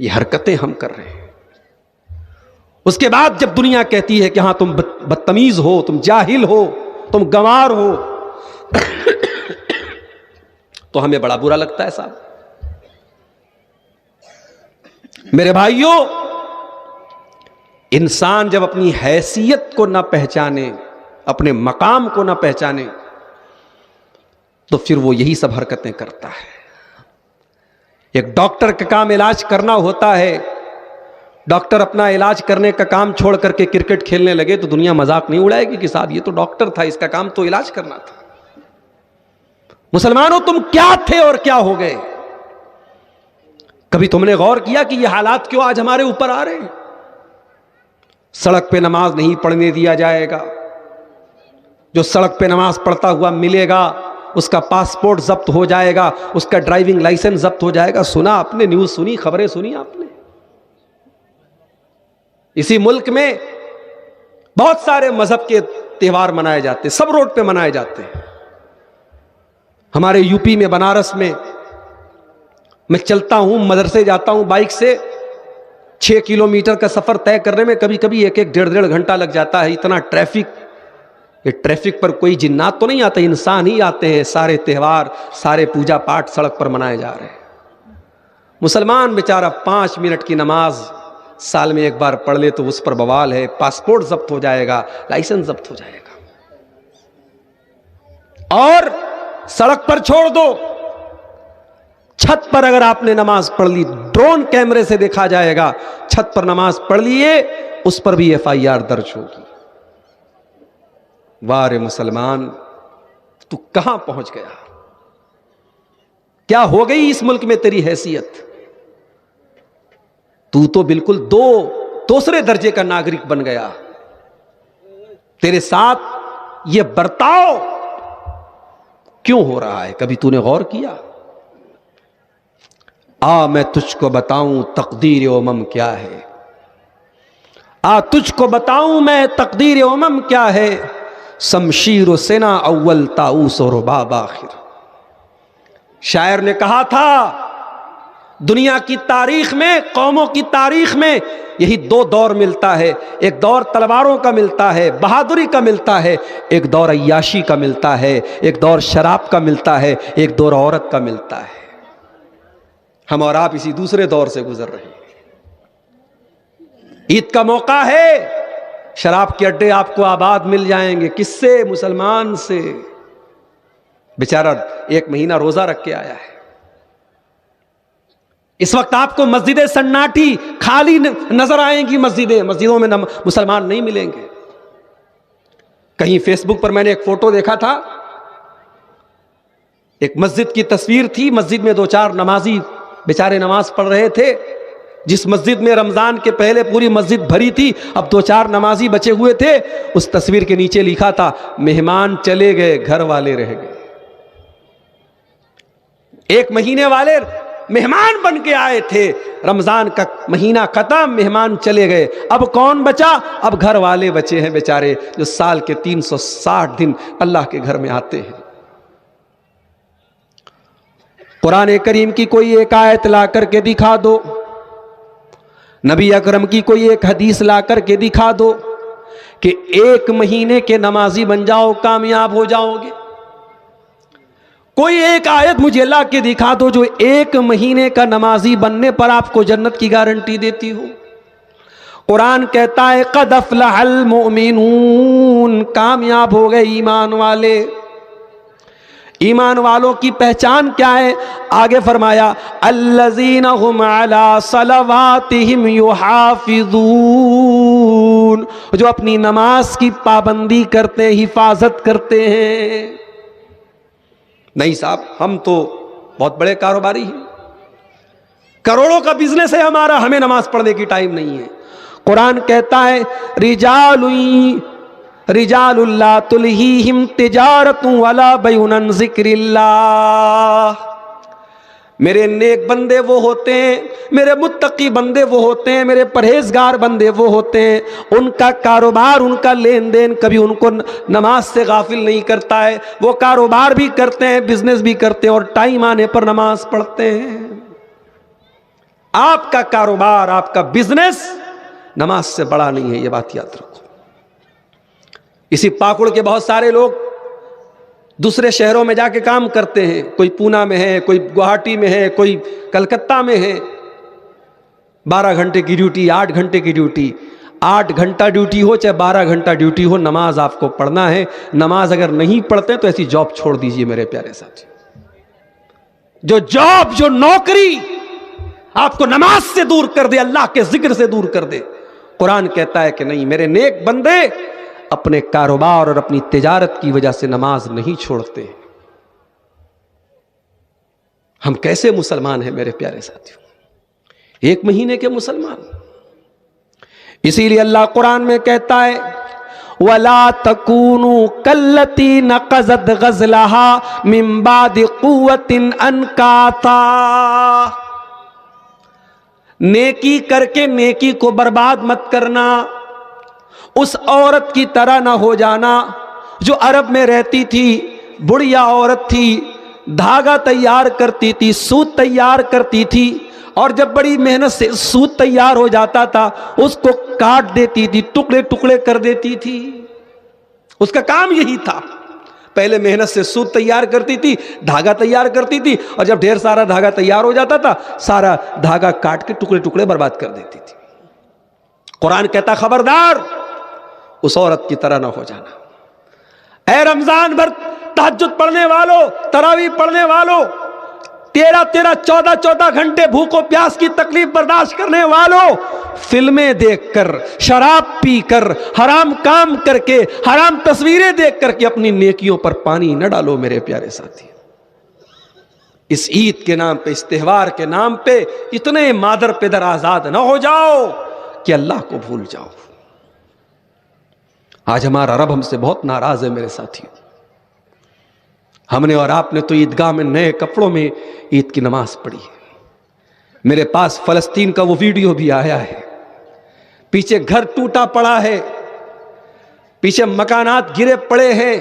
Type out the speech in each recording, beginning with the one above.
یہ حرکتیں ہم کر رہے ہیں. اس کے بعد جب دنیا کہتی ہے کہ ہاں تم بدتمیز ہو، تم جاہل ہو، تم گنوار ہو، تو ہمیں بڑا برا لگتا ہے صاحب. میرے بھائیوں، انسان جب اپنی حیثیت کو نہ پہچانے، اپنے مقام کو نہ پہچانے، تو پھر وہ یہی سب حرکتیں کرتا ہے. ایک ڈاکٹر کا کام علاج کرنا ہوتا ہے. ڈاکٹر اپنا علاج کرنے کا کام چھوڑ کر کے کرکٹ کھیلنے لگے تو دنیا مذاق نہیں اڑائے گی کہ صاحب یہ تو ڈاکٹر تھا، اس کا کام تو علاج کرنا تھا. مسلمانوں، تم کیا تھے اور کیا ہو گئے؟ کبھی تم نے غور کیا کہ یہ حالات کیوں آج ہمارے اوپر آ رہے ہیں؟ سڑک پہ نماز نہیں پڑھنے دیا جائے گا. جو سڑک پہ نماز پڑھتا ہوا ملے گا اس کا پاسپورٹ ضبط ہو جائے گا، اس کا ڈرائیونگ لائسنس ضبط ہو جائے گا. سنا آپ نے؟ نیوز سنی؟ خبریں سنی آپ نے؟ اسی ملک میں بہت سارے مذہب کے تہوار منائے جاتے ہیں، سب روڈ پہ منائے جاتے ہیں. ہمارے یو پی میں بنارس میں چلتا ہوں، مدرسے جاتا ہوں بائک سے، 6 کلومیٹر کا سفر طے کرنے میں کبھی کبھی 1-1.5 گھنٹہ لگ جاتا ہے. اتنا ٹریفک. یہ ٹریفک پر کوئی جنات تو نہیں آتے، انسان ہی آتے ہیں. سارے تہوار، سارے پوجا پاٹ سڑک پر منائے جا رہے ہیں. مسلمان بیچارہ 5 منٹ کی نماز سال میں ایک بار پڑھ لے تو اس پر بوال ہے. پاسپورٹ ضبط ہو جائے گا، لائسنس ضبط ہو جائے گا. اور سڑک پر چھوڑ دو، چھت پر اگر آپ نے نماز پڑھ لی، ڈرون کیمرے سے دیکھا جائے گا، چھت پر نماز پڑھ لیے، اس پر بھی FIR درج ہوگی. وارے مسلمان، تو کہاں پہنچ گیا؟ کیا ہو گئی اس ملک میں تیری حیثیت؟ تو بالکل دوسرے درجے کا ناگرک بن گیا. تیرے ساتھ یہ برتاؤ کیوں ہو رہا ہے؟ کبھی تو نے غور کیا؟ میں تجھ کو بتاؤں تقدیر امم کیا ہے. تجھ کو بتاؤں میں تقدیر امم کیا ہے. شمشیر و سنا اول، طاؤس و رباب آخر. شاعر نے کہا تھا دنیا کی تاریخ میں، قوموں کی تاریخ میں یہی 2 دور ملتا ہے. ایک دور تلواروں کا ملتا ہے، بہادری کا ملتا ہے. ایک دور عیاشی کا ملتا ہے. ایک دور شراب کا ملتا ہے. ایک دور عورت کا ملتا ہے. ہم اور آپ اسی دوسرے دور سے گزر رہے ہیں. عید کا موقع ہے، شراب کے اڈے آپ کو آباد مل جائیں گے. کس سے؟ مسلمان سے. بیچارہ 1 مہینہ روزہ رکھ کے آیا ہے. اس وقت آپ کو مسجدیں سناٹی خالی نظر آئیں گی. مسجدوں میں مسلمان نہیں ملیں گے. کہیں فیس بک پر میں نے ایک فوٹو دیکھا تھا، ایک مسجد کی تصویر تھی. مسجد میں 2-4 نمازی بیچارے نماز پڑھ رہے تھے. جس مسجد میں رمضان کے پہلے پوری مسجد بھری تھی، اب 2-4 نمازی بچے ہوئے تھے. اس تصویر کے نیچے لکھا تھا مہمان چلے گئے، گھر والے رہ گئے. 1 مہینے والے مہمان بن کے آئے تھے، رمضان کا مہینہ ختم، مہمان چلے گئے. اب کون بچا؟ اب گھر والے بچے ہیں بیچارے، جو سال کے 360 دن اللہ کے گھر میں آتے ہیں. قرآن کریم کی کوئی ایک آیت لا کر کے دکھا دو، نبی اکرم کی کوئی ایک حدیث لا کر کے دکھا دو کہ 1 مہینے کے نمازی بن جاؤ، کامیاب ہو جاؤ گے. کوئی ایک آیت مجھے لا کے دکھا دو جو 1 مہینے کا نمازی بننے پر آپ کو جنت کی گارنٹی دیتی ہو. قرآن کہتا ہے قد افلح المؤمنون، کامیاب ہو گئے ایمان والے. ایمان والوں کی پہچان کیا ہے؟ آگے فرمایا الذین هم علی صلواتہم یحافظون، جو اپنی نماز کی پابندی کرتے، حفاظت کرتے ہیں. نہیں صاحب، ہم تو بہت بڑے کاروباری ہیں، کروڑوں کا بزنس ہے ہمارا، ہمیں نماز پڑھنے کی ٹائم نہیں ہے. قرآن کہتا ہے رجال لا تلہیہم تجارت ولا بیع عن ذکر اللہ. میرے نیک بندے وہ ہوتے ہیں، میرے متقی بندے وہ ہوتے ہیں، میرے پرہیزگار بندے وہ ہوتے ہیں، ان کا کاروبار، ان کا لین دین کبھی ان کو نماز سے غافل نہیں کرتا ہے. وہ کاروبار بھی کرتے ہیں، بزنس بھی کرتے ہیں، اور ٹائم آنے پر نماز پڑھتے ہیں. آپ کا کاروبار، آپ کا بزنس نماز سے بڑا نہیں ہے، یہ بات یاد رکھو۔ اسی پاکڑ کے بہت سارے لوگ دوسرے شہروں میں جا کے کام کرتے ہیں، کوئی پونا میں ہے، کوئی گوہاٹی میں ہے، کوئی کلکتہ میں ہے، 12 گھنٹے کی ڈیوٹی، 8 گھنٹے کی ڈیوٹی، 8 گھنٹہ ڈیوٹی ہو چاہے 12 گھنٹہ ڈیوٹی ہو، نماز آپ کو پڑھنا ہے۔ نماز اگر نہیں پڑھتے تو ایسی جاب چھوڑ دیجئے میرے پیارے ساتھی۔ جو جاب، جو نوکری آپ کو نماز سے دور کر دے، اللہ کے ذکر سے دور کر دے، قرآن کہتا ہے کہ نہیں، میرے نیک بندے اپنے کاروبار اور اپنی تجارت کی وجہ سے نماز نہیں چھوڑتے۔ ہم کیسے مسلمان ہیں میرے پیارے ساتھیوں؟ 1 مہینے کے مسلمان۔ اسی لیے اللہ قرآن میں کہتا ہے وَلَا تَكُونُوا كَالَّتِي نَقَضَتْ غَزْلَهَا مِن بَعْدِ قُوَّةٍ أَنْكَاثًا، نیکی کر کے نیکی کو برباد مت کرنا، اس عورت کی طرح نہ ہو جانا جو عرب میں رہتی تھی، بڑھیا عورت تھی، دھاگا تیار کرتی تھی، سوت تیار کرتی تھی، اور جب بڑی محنت سے سوت تیار ہو جاتا تھا اس کو کاٹ دیتی تھی، ٹکڑے ٹکڑے کر دیتی تھی۔ اس کا کام یہی تھا، پہلے محنت سے سوت تیار کرتی تھی، دھاگا تیار کرتی تھی، اور جب ڈھیر سارا دھاگا تیار ہو جاتا تھا سارا دھاگا کاٹ کے ٹکڑے ٹکڑے برباد کر دیتی تھی۔ قرآن کہتا خبردار اس عورت کی طرح نہ ہو جانا۔ اے رمضان بھر تہجد پڑھنے والوں، تراویح پڑھنے والوں، 13 14 گھنٹے بھوک و پیاس کی تکلیف برداشت کرنے والوں، فلمیں دیکھ کر، شراب پی کر، حرام کام کر کے، حرام تصویریں دیکھ کر کے اپنی نیکیوں پر پانی نہ ڈالو میرے پیارے ساتھی۔ اس عید کے نام پہ، اس تہوار کے نام پہ اتنے مادر پدر آزاد نہ ہو جاؤ کہ اللہ کو بھول جاؤ۔ آج ہمارا رب ہم سے بہت ناراض ہے میرے ساتھی۔ ہم نے اور آپ نے تو عیدگاہ میں نئے کپڑوں میں عید کی نماز پڑھی ہے۔ میرے پاس فلسطین کا وہ ویڈیو بھی آیا ہے، پیچھے گھر ٹوٹا پڑا ہے، پیچھے مکانات گرے پڑے ہیں،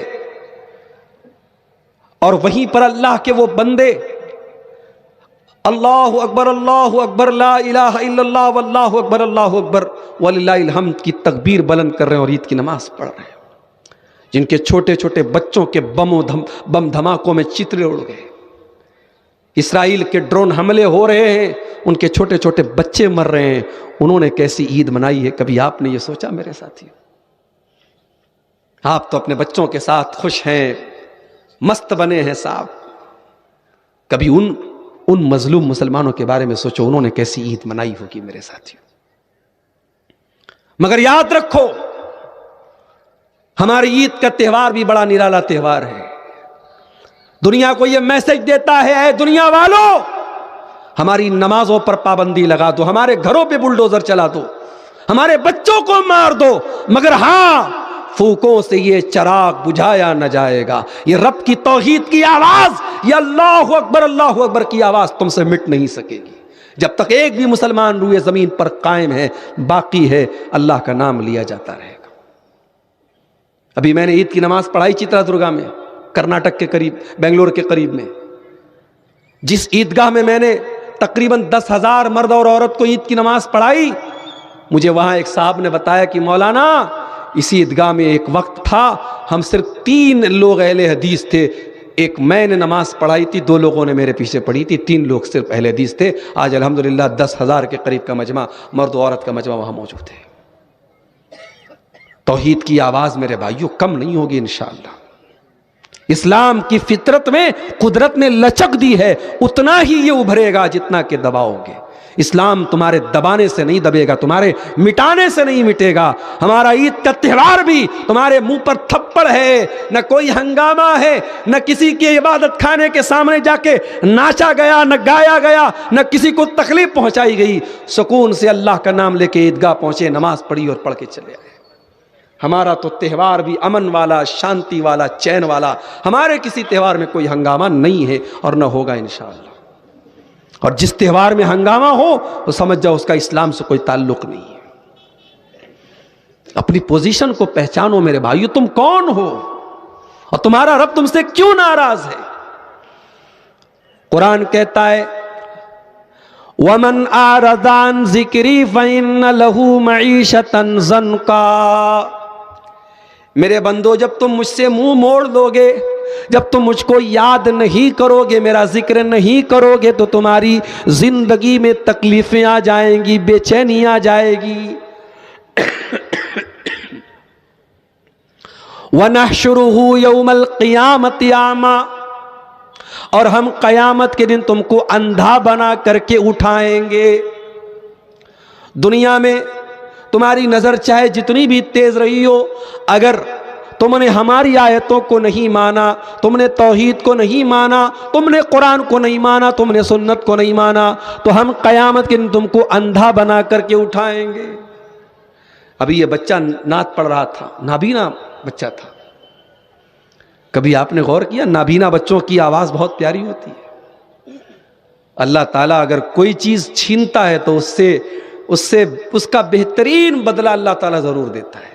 اور وہیں پر اللہ کے وہ بندے اللہ اکبر لا الہ الا اللہ واللہ اکبر اللہ اکبر وللہ الحمد کی تکبیر بلند کر رہے ہیں اور عید کی نماز پڑھ رہے ہیں، جن کے چھوٹے چھوٹے بچوں کے بم دھماکوں میں چترے اڑ گئے۔ اسرائیل کے ڈرون حملے ہو رہے ہیں، ان کے چھوٹے چھوٹے بچے مر رہے ہیں، انہوں نے کیسی عید منائی ہے؟ کبھی آپ نے یہ سوچا میرے ساتھی؟ آپ تو اپنے بچوں کے ساتھ خوش ہیں، مست بنے ہیں صاحب، کبھی ان مظلوم مسلمانوں کے بارے میں سوچو، انہوں نے کیسی عید منائی ہوگی میرے ساتھی؟ مگر یاد رکھو ہماری عید کا تہوار بھی بڑا نرالا تہوار ہے۔ دنیا کو یہ میسج دیتا ہے اے دنیا والوں، ہماری نمازوں پر پابندی لگا دو، ہمارے گھروں پہ بلڈوزر چلا دو، ہمارے بچوں کو مار دو، مگر ہاں پھوکوں سے یہ چراغ بجھایا نہ جائے گا۔ یہ رب کی توحید کی آواز، یہ اللہ اکبر کی آواز تم سے مٹ نہیں سکے گی جب تک ایک بھی مسلمان روئے زمین پر قائم ہے، باقی ہے، اللہ کا نام لیا جاتا رہے گا۔ ابھی میں نے عید کی نماز پڑھائی چترا درگا میں، کرناٹک کے قریب، بنگلور کے قریب میں، جس عیدگاہ میں میں نے تقریباً 10,000 مرد اور عورت کو عید کی نماز پڑھائی، مجھے وہاں ایک صاحب نے بتایا کہ مولانا اسی عیدگاہ میں ایک وقت تھا ہم صرف 3 لوگ اہل حدیث تھے، ایک میں نے نماز پڑھائی تھی، 2 لوگوں نے میرے پیچھے پڑھی تھی، 3 لوگ صرف اہل حدیث تھے۔ آج الحمدللہ 10,000 کے قریب کا مجمع، مرد و عورت کا مجمع وہاں موجود ہے۔ توحید کی آواز میرے بھائیوں کم نہیں ہوگی انشاءاللہ۔ اسلام کی فطرت میں قدرت نے لچک دی ہے، اتنا ہی یہ ابھرے گا جتنا کہ دباؤ گے۔ اسلام تمہارے دبانے سے نہیں دبے گا، تمہارے مٹانے سے نہیں مٹے گا۔ ہمارا عید کا تہوار بھی تمہارے منہ پر تھپڑ ہے، نہ کوئی ہنگامہ ہے، نہ کسی کی عبادت خانے کے سامنے جا کے ناچا گیا، نہ گایا گیا، نہ کسی کو تکلیف پہنچائی گئی۔ سکون سے اللہ کا نام لے کے عیدگاہ پہنچے، نماز پڑھی اور پڑھ کے چلے آئے۔ ہمارا تو تہوار بھی امن والا، شانتی والا، چین والا، ہمارے کسی تہوار میں کوئی ہنگامہ نہیں ہے اور نہ ہوگا انشاءاللہ۔ اور جس تہوار میں ہنگامہ ہو تو سمجھ جاؤ اس کا اسلام سے کوئی تعلق نہیں ہے۔ اپنی پوزیشن کو پہچانو میرے بھائیو، تم کون ہو اور تمہارا رب تم سے کیوں ناراض ہے؟ قرآن کہتا ہے ومن اعرض عن ذکری فإن لہ معیشۃ ضنکا۔ میرے بندو، جب تم مجھ سے منہ موڑ لو گے، جب تم مجھ کو یاد نہیں کرو گے، میرا ذکر نہیں کرو گے، تو تمہاری زندگی میں تکلیفیں آ جائیں گی، بے چینی آ جائے گی۔ وَنَحْشُرُهُ يَوْمَ الْقِيَامَةِ أَعْمَى، اور ہم قیامت کے دن تم کو اندھا بنا کر کے اٹھائیں گے۔ دنیا میں تمہاری نظر چاہے جتنی بھی تیز رہی ہو، اگر تم نے ہماری آیتوں کو نہیں مانا، تم نے توحید کو نہیں مانا، تم نے قرآن کو نہیں مانا، تم نے سنت کو نہیں مانا، تو ہم قیامت کے دن تم کو اندھا بنا کر کے اٹھائیں گے۔ ابھی یہ بچہ نعت پڑھ رہا تھا، نابینا بچہ تھا۔ کبھی آپ نے غور کیا، نابینا بچوں کی آواز بہت پیاری ہوتی ہے۔ اللہ تعالیٰ اگر کوئی چیز چھینتا ہے تو اس کا بہترین بدلہ اللہ تعالیٰ ضرور دیتا ہے۔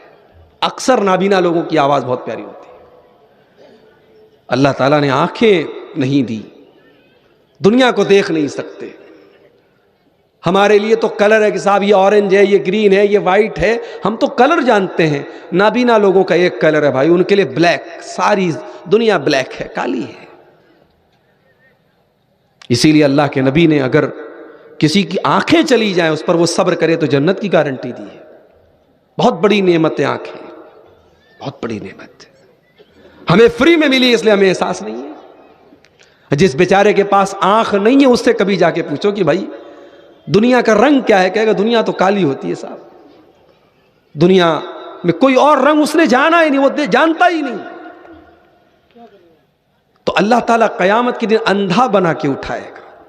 اکثر نابینا لوگوں کی آواز بہت پیاری ہوتی ہے۔ اللہ تعالیٰ نے آنکھیں نہیں دی، دنیا کو دیکھ نہیں سکتے۔ ہمارے لیے تو کلر ہے کہ صاحب یہ اورنج ہے، یہ گرین ہے، یہ وائٹ ہے، ہم تو کلر جانتے ہیں۔ نابینا لوگوں کا ایک کلر ہے بھائی، ان کے لیے بلیک، ساری دنیا بلیک ہے، کالی ہے۔ اسی لیے اللہ کے نبی نے اگر کسی کی آنکھیں چلی جائیں اس پر وہ صبر کرے تو جنت کی گارنٹی دی ہے۔ بہت بڑی نعمت ہے آنکھیں، بہت بڑی نعمت ہے، ہمیں فری میں ملی، اس لیے ہمیں احساس نہیں ہے۔ جس بیچارے کے پاس آنکھ نہیں ہے اس سے کبھی جا کے پوچھو کہ بھائی دنیا کا رنگ کیا ہے، کہے گا دنیا تو کالی ہوتی ہے صاحب، دنیا میں کوئی اور رنگ اس نے جانا ہی نہیں، وہ جانتا ہی نہیں۔ تو اللہ تعالیٰ قیامت کے دن اندھا بنا کے اٹھائے گا۔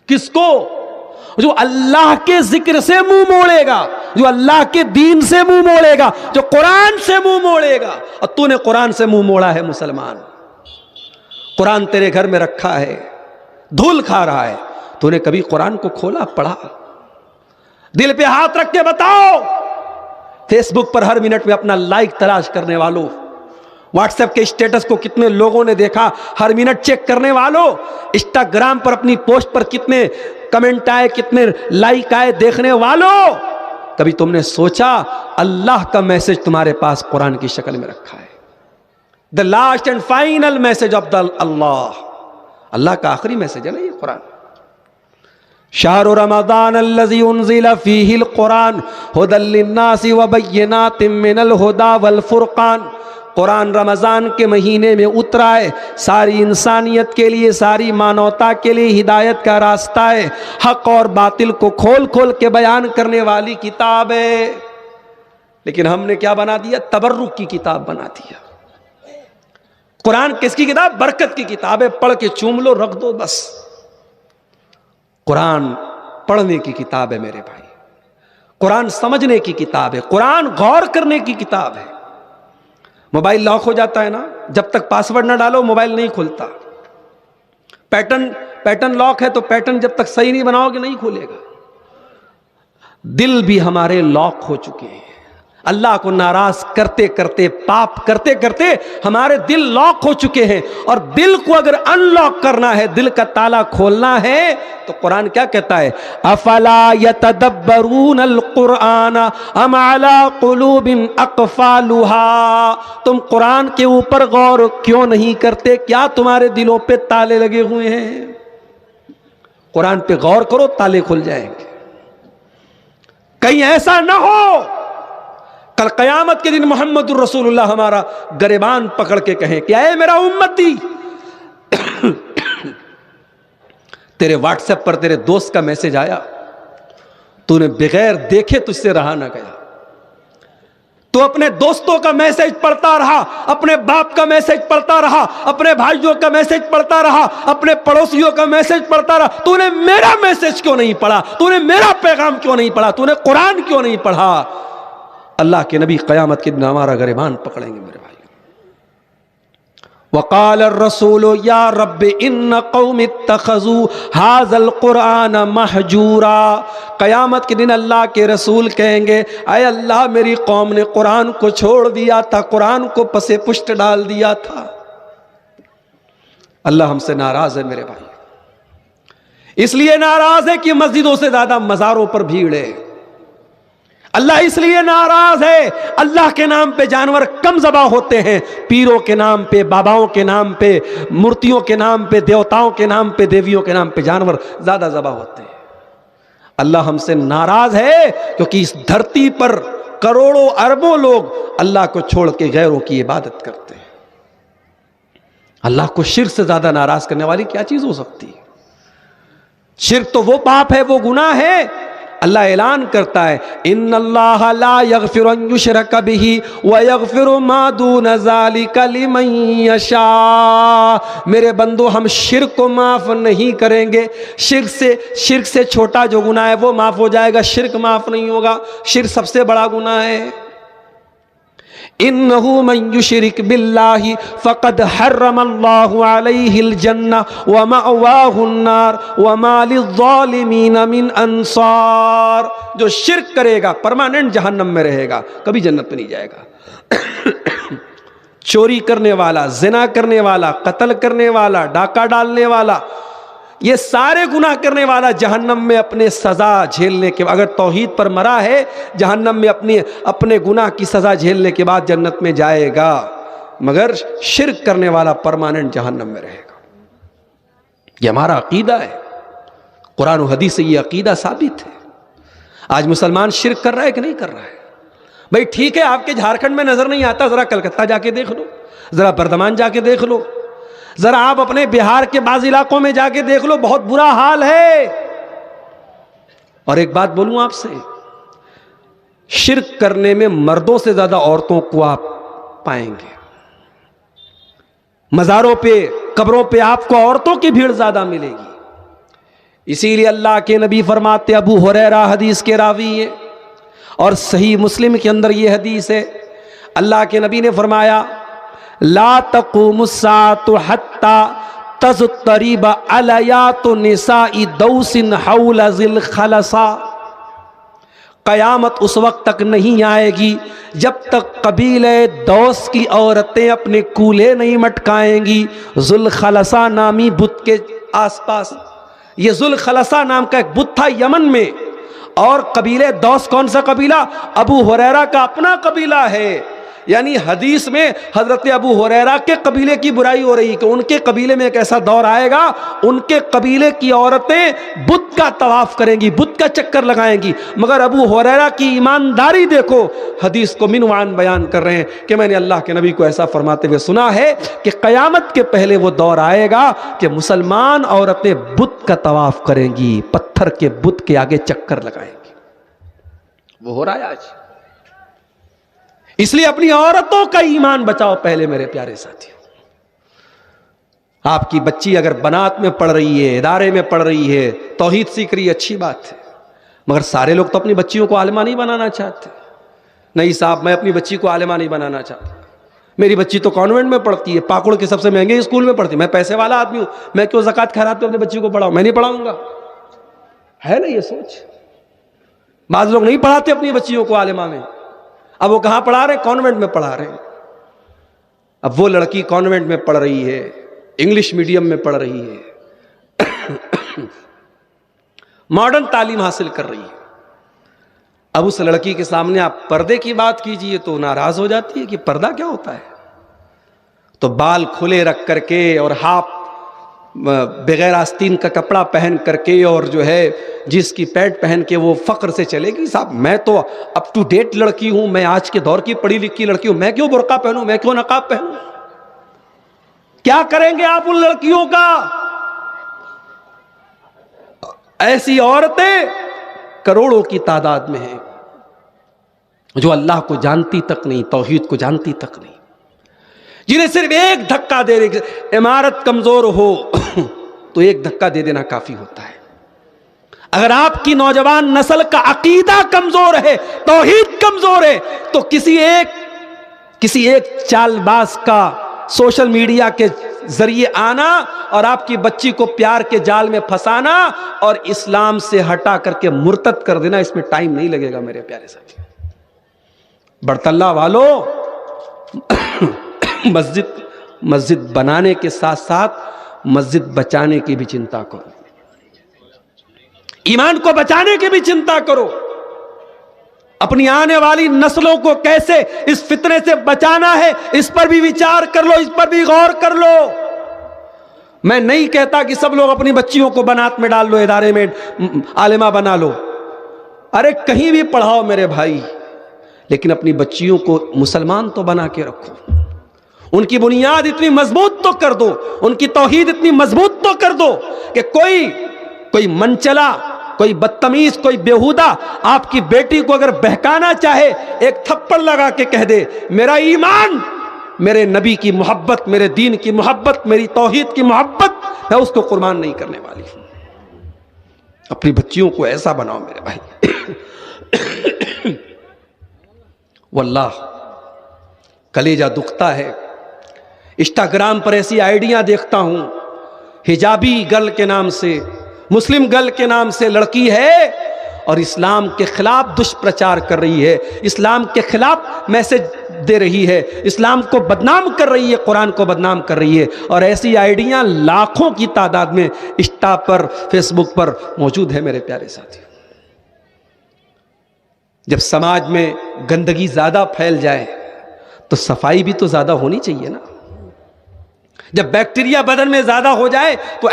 کس کو؟ جو اللہ کے ذکر سے منہ موڑے گا، جو اللہ کے دین سے منہ موڑے گا، جو قرآن سے منہ موڑے گا۔ اور تو نے قرآن سے منہ موڑا ہے مسلمان، قرآن تیرے گھر میں رکھا ہے، دھول کھا رہا ہے، تو نے کبھی قرآن کو کھولا، پڑھا؟ دل پہ ہاتھ رکھ کے بتاؤ۔ فیس بک پر ہر منٹ میں اپنا لائک تلاش کرنے والوں، واٹس ایپ کے اسٹیٹس کو کتنے لوگوں نے دیکھا ہر منٹ چیک کرنے والوں، انسٹاگرام پر اپنی پوسٹ پر کتنے کمنٹ آئے، کتنے لائک آئے دیکھنے والوں، کبھی تم نے سوچا اللہ کا میسج تمہارے پاس قرآن کی شکل میں رکھا ہے؟ The last and final message of the اللہ کا آخری میسج ہے نا یہ قرآن۔ شہر رمضان الذی انزل فیہ القرآن ھدی للناس وبینات من الھدی والفرقان۔ قرآن رمضان کے مہینے میں اترا ہے، ساری انسانیت کے لیے، ساری مانوتا کے لیے ہدایت کا راستہ ہے، حق اور باطل کو کھول کھول کے بیان کرنے والی کتاب ہے۔ لیکن ہم نے کیا بنا دیا؟ تبرک کی کتاب بنا دیا۔ قرآن کس کی کتاب؟ برکت کی کتاب ہے، پڑھ کے چوم لو، رکھ دو، بس۔ قرآن پڑھنے کی کتاب ہے میرے بھائی، قرآن سمجھنے کی کتاب ہے، قرآن غور کرنے کی کتاب ہے۔ موبائل لاک ہو جاتا ہے نا، جب تک پاسورڈ نہ ڈالو موبائل نہیں کھلتا۔ پیٹرن لاک ہے تو پیٹرن جب تک صحیح نہیں بناؤ گے نہیں کھولے گا۔ دل بھی ہمارے لاک ہو چکے ہیں، اللہ کو ناراض کرتے کرتے، پاپ کرتے کرتے ہمارے دل لاک ہو چکے ہیں۔ اور دل کو اگر ان لاک کرنا ہے، دل کا تالا کھولنا ہے، تو قرآن کیا کہتا ہے؟ افلا یتدبرون القرآن ام علی قلوب اقفالها۔ تم قرآن کے اوپر غور کیوں نہیں کرتے؟ کیا تمہارے دلوں پہ تالے لگے ہوئے ہیں؟ قرآن پہ غور کرو، تالے کھل جائیں گے۔ کہیں ایسا نہ ہو کل قیامت کے دن محمد الرسول اللہ ہمارا گریبان پکڑ کے کہیں کہ اے میرا امتی، تیرے واٹس ایپ پر تیرے دوست کا میسج آیا، تو نے بغیر دیکھے تجھ سے رہا نہ گیا، تو اپنے دوستوں کا میسج پڑھتا رہا، اپنے باپ کا میسج پڑھتا رہا، اپنے بھائیوں کا میسج پڑھتا رہا، اپنے پڑوسیوں کا میسج پڑھتا رہا، تو نے میرا میسج کیوں نہیں پڑھا؟ تو نے میرا پیغام کیوں نہیں پڑھا؟ تو نے قرآن کیوں نہیں پڑھا؟ اللہ کے نبی قیامت کے دن ہمارا گریبان پکڑیں گے میرے بھائی۔ وقال الرسول یا رب ان قوم اتخذوا ھذا القرآن مہجورا۔ قیامت کے دن اللہ کے رسول کہیں گے اے اللہ میری قوم نے قرآن کو چھوڑ دیا تھا، قرآن کو پس پشت ڈال دیا تھا۔ اللہ ہم سے ناراض ہے میرے بھائی، اس لیے ناراض ہے کہ مسجدوں سے زیادہ مزاروں پر بھیڑ ہے. اللہ اس لیے ناراض ہے, اللہ کے نام پہ جانور کم ذبح ہوتے ہیں, پیروں کے نام پہ, باباؤں کے نام پہ, مورتیوں کے نام پہ, دیوتاؤں کے نام پہ, دیویوں کے نام پہ جانور زیادہ ذبح ہوتے ہیں. اللہ ہم سے ناراض ہے کیونکہ اس دھرتی پر کروڑوں اربوں لوگ اللہ کو چھوڑ کے غیروں کی عبادت کرتے ہیں. اللہ کو شرک سے زیادہ ناراض کرنے والی کیا چیز ہو سکتی ہے؟ شرک تو وہ پاپ ہے, وہ گناہ ہے. اللہ اعلان کرتا ہے ان اللہ لا یغفر ان یشرک بہ ویغفر ما دون ذلک لمن یشاء. میرے بندو, ہم شرک کو معاف نہیں کریں گے. شرک سے چھوٹا جو گناہ ہے وہ معاف ہو جائے گا, شرک معاف نہیں ہوگا. شرک سب سے بڑا گناہ ہے. انہ من یشرک باللہ فقد حرم اللہ علیہ الجنہ ومأواہ النار وما للظالمین من انصار. جو شرک کرے گا پرماننٹ جہنم میں رہے گا, کبھی جنت میں نہیں جائے گا. چوری کرنے والا, زنا کرنے والا, قتل کرنے والا, ڈاکہ ڈالنے والا, یہ سارے گناہ کرنے والا جہنم میں اپنے سزا جھیلنے کے, اگر توحید پر مرا ہے جہنم میں اپنے گناہ کی سزا جھیلنے کے بعد جنت میں جائے گا, مگر شرک کرنے والا پرماننٹ جہنم میں رہے گا. یہ ہمارا عقیدہ ہے, قرآن و حدیث سے یہ عقیدہ ثابت ہے. آج مسلمان شرک کر رہا ہے کہ نہیں کر رہا ہے؟ بھئی ٹھیک ہے, آپ کے جھارکھنڈ میں نظر نہیں آتا, ذرا کلکتہ جا کے دیکھ لو, ذرا بردمان جا کے دیکھ لو, ذرا آپ اپنے بہار کے بعض علاقوں میں جا کے دیکھ لو, بہت برا حال ہے. اور ایک بات بولوں آپ سے, شرک کرنے میں مردوں سے زیادہ عورتوں کو آپ پائیں گے. مزاروں پہ, قبروں پہ آپ کو عورتوں کی بھیڑ زیادہ ملے گی. اسی لیے اللہ کے نبی فرماتے, ابو ہریرہ حدیث کے راوی ہیں اور صحیح مسلم کے اندر یہ حدیث ہے, اللہ کے نبی نے فرمایا لا تقوم الساعة حتى تضطرب علیات نساء دوس حول ذی الخلصہ. قیامت اس وقت تک نہیں آئے گی جب تک قبیلہ دوس کی عورتیں اپنے کولے نہیں مٹکائیں گی ذو الخلصہ نامی بت کے آس پاس. یہ ذو الخلصہ نام کا ایک بت تھا یمن میں, اور قبیلہ دوس کون سا قبیلہ؟ ابو ہریرہ کا اپنا قبیلہ ہے. یعنی حدیث میں حضرت ابو ہریرہ کے قبیلے کی برائی ہو رہی کہ ان کے قبیلے میں ایک ایسا دور آئے گا ان کے قبیلے کی عورتیں بت کا طواف کریں گی, بت کا چکر لگائیں گی. مگر ابو ہریرہ کی ایمانداری دیکھو, حدیث کو منوان بیان کر رہے ہیں کہ میں نے اللہ کے نبی کو ایسا فرماتے ہوئے سنا ہے کہ قیامت کے پہلے وہ دور آئے گا کہ مسلمان عورتیں بت کا طواف کریں گی, پتھر کے بت کے آگے چکر لگائیں گی. وہ ہو رہا ہے آج. اس لیے اپنی عورتوں کا ایمان بچاؤ پہلے میرے پیارے ساتھیوں. آپ کی بچی اگر بنات میں پڑھ رہی ہے, ادارے میں پڑھ رہی ہے, توحید سیکھ رہی ہے, اچھی بات ہے, مگر سارے لوگ تو اپنی بچیوں کو عالمہ نہیں بنانا چاہتے. نہیں صاحب, میں اپنی بچی کو عالمہ نہیں بنانا چاہتا, میری بچی تو کانوینٹ میں پڑھتی ہے, پاکڑ کے سب سے مہنگے اسکول میں پڑھتی ہے, میں پیسے والا آدمی ہوں, میں کیوں زکوٰۃ خیرات پہ اپنی بچی کو پڑھاؤں؟ میں نہیں پڑھاؤں گا. ہے نا یہ سوچ؟ بعض لوگ نہیں پڑھاتے اپنی بچیوں کو عالمہ میں. اب وہ کہاں پڑھا رہے ہیں؟ کانوینٹ میں پڑھا رہے ہیں. اب وہ لڑکی کانوینٹ میں پڑھ رہی ہے, انگلش میڈیم میں پڑھ رہی ہے, ماڈرن تعلیم حاصل کر رہی ہے. اب اس لڑکی کے سامنے آپ پردے کی بات کیجئے تو ناراض ہو جاتی ہے کہ پردہ کیا ہوتا ہے. تو بال کھلے رکھ کر کے اور ہاف بغیر آستین کا کپڑا پہن کر کے اور جو ہے جس کی پینٹ پہن کے وہ فخر سے چلے گی, صاحب میں تو اپ ٹو ڈیٹ لڑکی ہوں, میں آج کے دور کی پڑھی لکھی لڑکی ہوں, میں کیوں برقع پہنوں, میں کیوں نقاب پہنوں؟ کیا کریں گے آپ ان لڑکیوں کا؟ ایسی عورتیں کروڑوں کی تعداد میں ہیں جو اللہ کو جانتی تک نہیں, توحید کو جانتی تک نہیں, جنہیں صرف ایک دھکا دے دے. عمارت کمزور ہو تو ایک دھکا دے دینا کافی ہوتا ہے. اگر آپ کی نوجوان نسل کا عقیدہ کمزور ہے, توحید کمزور ہے, تو کسی ایک چال باز کا سوشل میڈیا کے ذریعے آنا اور آپ کی بچی کو پیار کے جال میں پھنسانا اور اسلام سے ہٹا کر کے مرتد کر دینا, اس میں ٹائم نہیں لگے گا میرے پیارے ساتھی. برطلہ والوں, مسجد بنانے کے ساتھ ساتھ مسجد بچانے کی بھی چنتا کرو. ایمان کو بچانے کی بھی چنتا کرو، اپنی آنے والی نسلوں کو کیسے اس فتنے سے بچانا ہے اس پر بھی وچار کر لو، اس پر بھی غور کر لو۔ میں نہیں کہتا کہ سب لوگ اپنی بچیوں کو بنات میں ڈال لو، ادارے میں عالمہ بنا لو، ارے کہیں بھی پڑھاؤ میرے بھائی، لیکن اپنی بچیوں کو مسلمان تو بنا کے رکھو، ان کی بنیاد اتنی مضبوط تو کر دو، ان کی توحید اتنی مضبوط تو کر دو کہ کوئی منچلا، کوئی بدتمیز، کوئی بیہودہ آپ کی بیٹی کو اگر بہکانا چاہے، ایک تھپڑ لگا کے کہہ دے میرا ایمان، میرے نبی کی محبت، میرے دین کی محبت، میری توحید کی محبت، میں اس کو قربان نہیں کرنے والی ہوں۔ اپنی بچیوں کو ایسا بناؤ میرے بھائی۔ واللہ کلیجہ دکھتا ہے، انسٹاگرام پر ایسی آئیڈیاں دیکھتا ہوں، حجابی گرل کے نام سے، مسلم گرل کے نام سے لڑکی ہے اور اسلام کے خلاف دشپرچار کر رہی ہے، اسلام کے خلاف میسج دے رہی ہے، اسلام کو بدنام کر رہی ہے، قرآن کو بدنام کر رہی ہے، اور ایسی آئیڈیاں لاکھوں کی تعداد میں انسٹا پر، فیس بک پر موجود ہے میرے پیارے ساتھی۔ جب سماج میں گندگی زیادہ پھیل جائے تو صفائی بھی تو زیادہ ہونی چاہیے نا۔ جب بیکٹیریا بدن میں زیادہ ہو جائے تو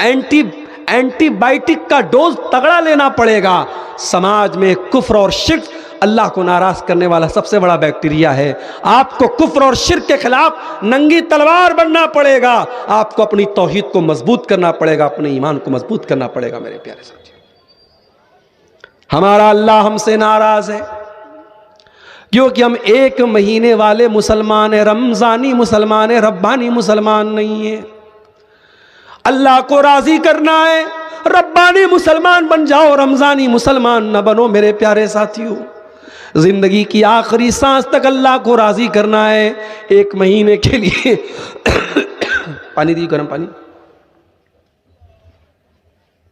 اینٹی بائیوٹک کا ڈوز تگڑا لینا پڑے گا۔ سماج میں کفر اور شرک اللہ کو ناراض کرنے والا سب سے بڑا بیکٹیریا ہے۔ آپ کو کفر اور شرک کے خلاف ننگی تلوار بننا پڑے گا، آپ کو اپنی توحید کو مضبوط کرنا پڑے گا، اپنے ایمان کو مضبوط کرنا پڑے گا میرے پیارے ساتھی۔ ہمارا اللہ ہم سے ناراض ہے کیونکہ ہم ایک مہینے والے مسلمان ہیں، رمضانی مسلمان ہیں، ربانی مسلمان نہیں ہیں۔ اللہ کو راضی کرنا ہے، ربانی مسلمان بن جاؤ، رمضانی مسلمان نہ بنو میرے پیارے ساتھیوں۔ زندگی کی آخری سانس تک اللہ کو راضی کرنا ہے، ایک مہینے کے لیے پانی دی، گرم پانی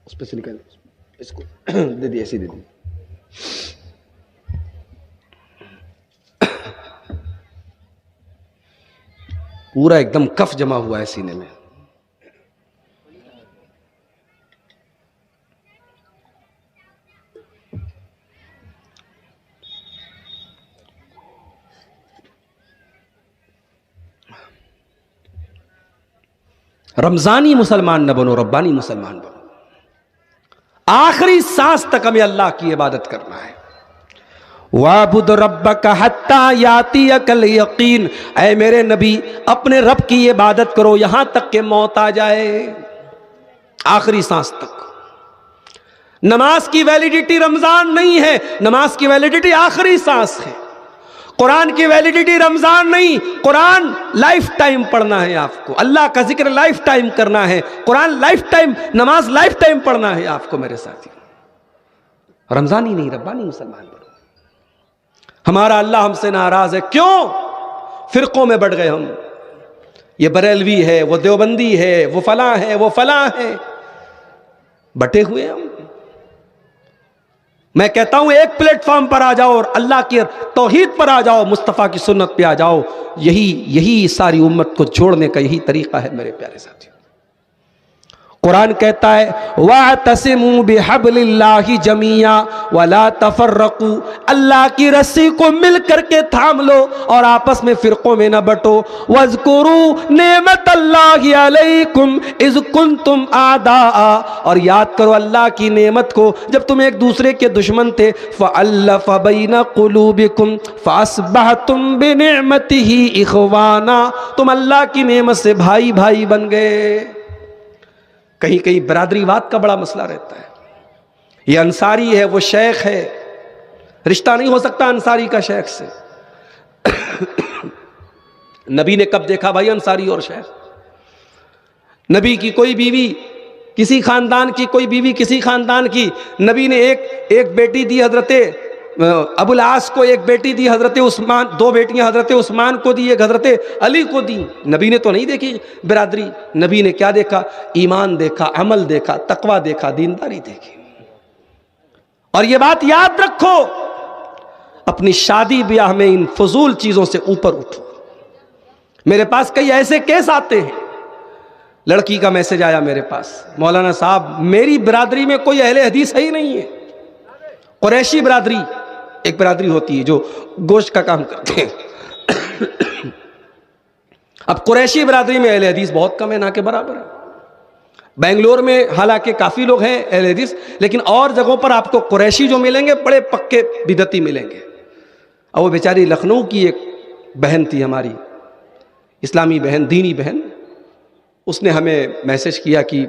اس پہ سے نکال، اس کو دے دی، ایسی دے دی۔ پورا ایک دم کف جمع ہوا ہے سینے میں۔ رمضانی مسلمان نہ بنو، ربانی مسلمان بنو۔ آخری سانس تک ہمیں اللہ کی عبادت کرنا ہے۔ وَاعْبُدْ رَبَّكَ حَتَّى يَأْتِيَكَ الْيَقِينُ، اے میرے نبی اپنے رب کی عبادت کرو یہاں تک کہ موت آ جائے، آخری سانس تک۔ نماز کی ویلیڈیٹی رمضان نہیں ہے، نماز کی ویلیڈیٹی آخری سانس ہے۔ قرآن کی ویلیڈیٹی رمضان نہیں، قرآن لائف ٹائم پڑھنا ہے آپ کو، اللہ کا ذکر لائف ٹائم کرنا ہے، قرآن لائف ٹائم، نماز لائف ٹائم پڑھنا ہے آپ کو میرے ساتھی۔ رمضانی نہیں، ربانی مسلمان بنو۔ ہمارا اللہ ہم سے ناراض ہے، کیوں؟ فرقوں میں بڑھ گئے ہم، یہ بریلوی ہے، وہ دیوبندی ہے، وہ فلاں ہے، وہ فلاں ہے، بٹے ہوئے ہم۔ میں کہتا ہوں ایک پلیٹ فارم پر آ جاؤ اور اللہ کی توحید پر آ جاؤ، مصطفیٰ کی سنت پہ آ جاؤ، یہی ساری امت کو جوڑنے کا یہی طریقہ ہے میرے پیارے ساتھیوں۔ قرآن کہتا ہے وَاعْتَصِمُوا بِحَبْلِ اللَّهِ جَمِيعًا وَلَا تَفَرَّقُوا، اللہ کی رسی کو مل کر کے تھام لو اور آپس میں فرقوں میں نہ بٹو۔ وَاذْكُرُوا نِعْمَتَ اللَّهِ عَلَيْكُمْ إِذْ كُنْتُمْ أَعْدَاءً، اور یاد کرو اللہ کی نعمت کو جب تم ایک دوسرے کے دشمن تھے۔ فَأَلَّفَ بَيْنَ قُلُوبِكُمْ فَأَصْبَحْتُمْ بِنِعْمَتِهِ إِخْوَانًا، تم اللہ کی نعمت سے بھائی بھائی بن گئے۔ کہیں کہیں برادری واد کا بڑا مسئلہ رہتا ہے، یہ انصاری ہے، وہ شیخ ہے، رشتہ نہیں ہو سکتا انصاری کا شیخ سے۔ نبی نے کب دیکھا بھائی انصاری اور شیخ؟ نبی کی کوئی بیوی کسی خاندان کی، کوئی بیوی کسی خاندان کی، نبی نے ایک بیٹی دی حضرت ابو العاص کو، ایک بیٹی دی حضرت عثمان، دو بیٹیاں حضرت عثمان کو دی، ایک حضرت علی کو دی۔ نبی نے تو نہیں دیکھی برادری، نبی نے کیا دیکھا؟ ایمان دیکھا، عمل دیکھا، تقوی دیکھا، دینداری دیکھی۔ اور یہ بات یاد رکھو، اپنی شادی بیاہ میں ان فضول چیزوں سے اوپر اٹھو۔ میرے پاس کئی ایسے کیس آتے ہیں لڑکی کا میسج آیا میرے پاس، مولانا صاحب میری برادری میں کوئی اہل حدیث ہے ہی نہیں ہے. قریشی برادری ایک برادری ہوتی ہے جو گوشت کا کام کرتے ہیں. اب قریشی برادری میں اہل حدیث بہت کم ہے، نہ کے برابر ہے. بنگلور میں حالانکہ کافی لوگ ہیں اہل حدیث، لیکن اور جگہوں پر آپ کو قریشی جو ملیں گے بڑے پکے بدعتی ملیں گے. اور وہ بیچاری لکھنؤ کی ایک بہن تھی ہماری، اسلامی بہن، دینی بہن، اس نے ہمیں میسج کیا کہ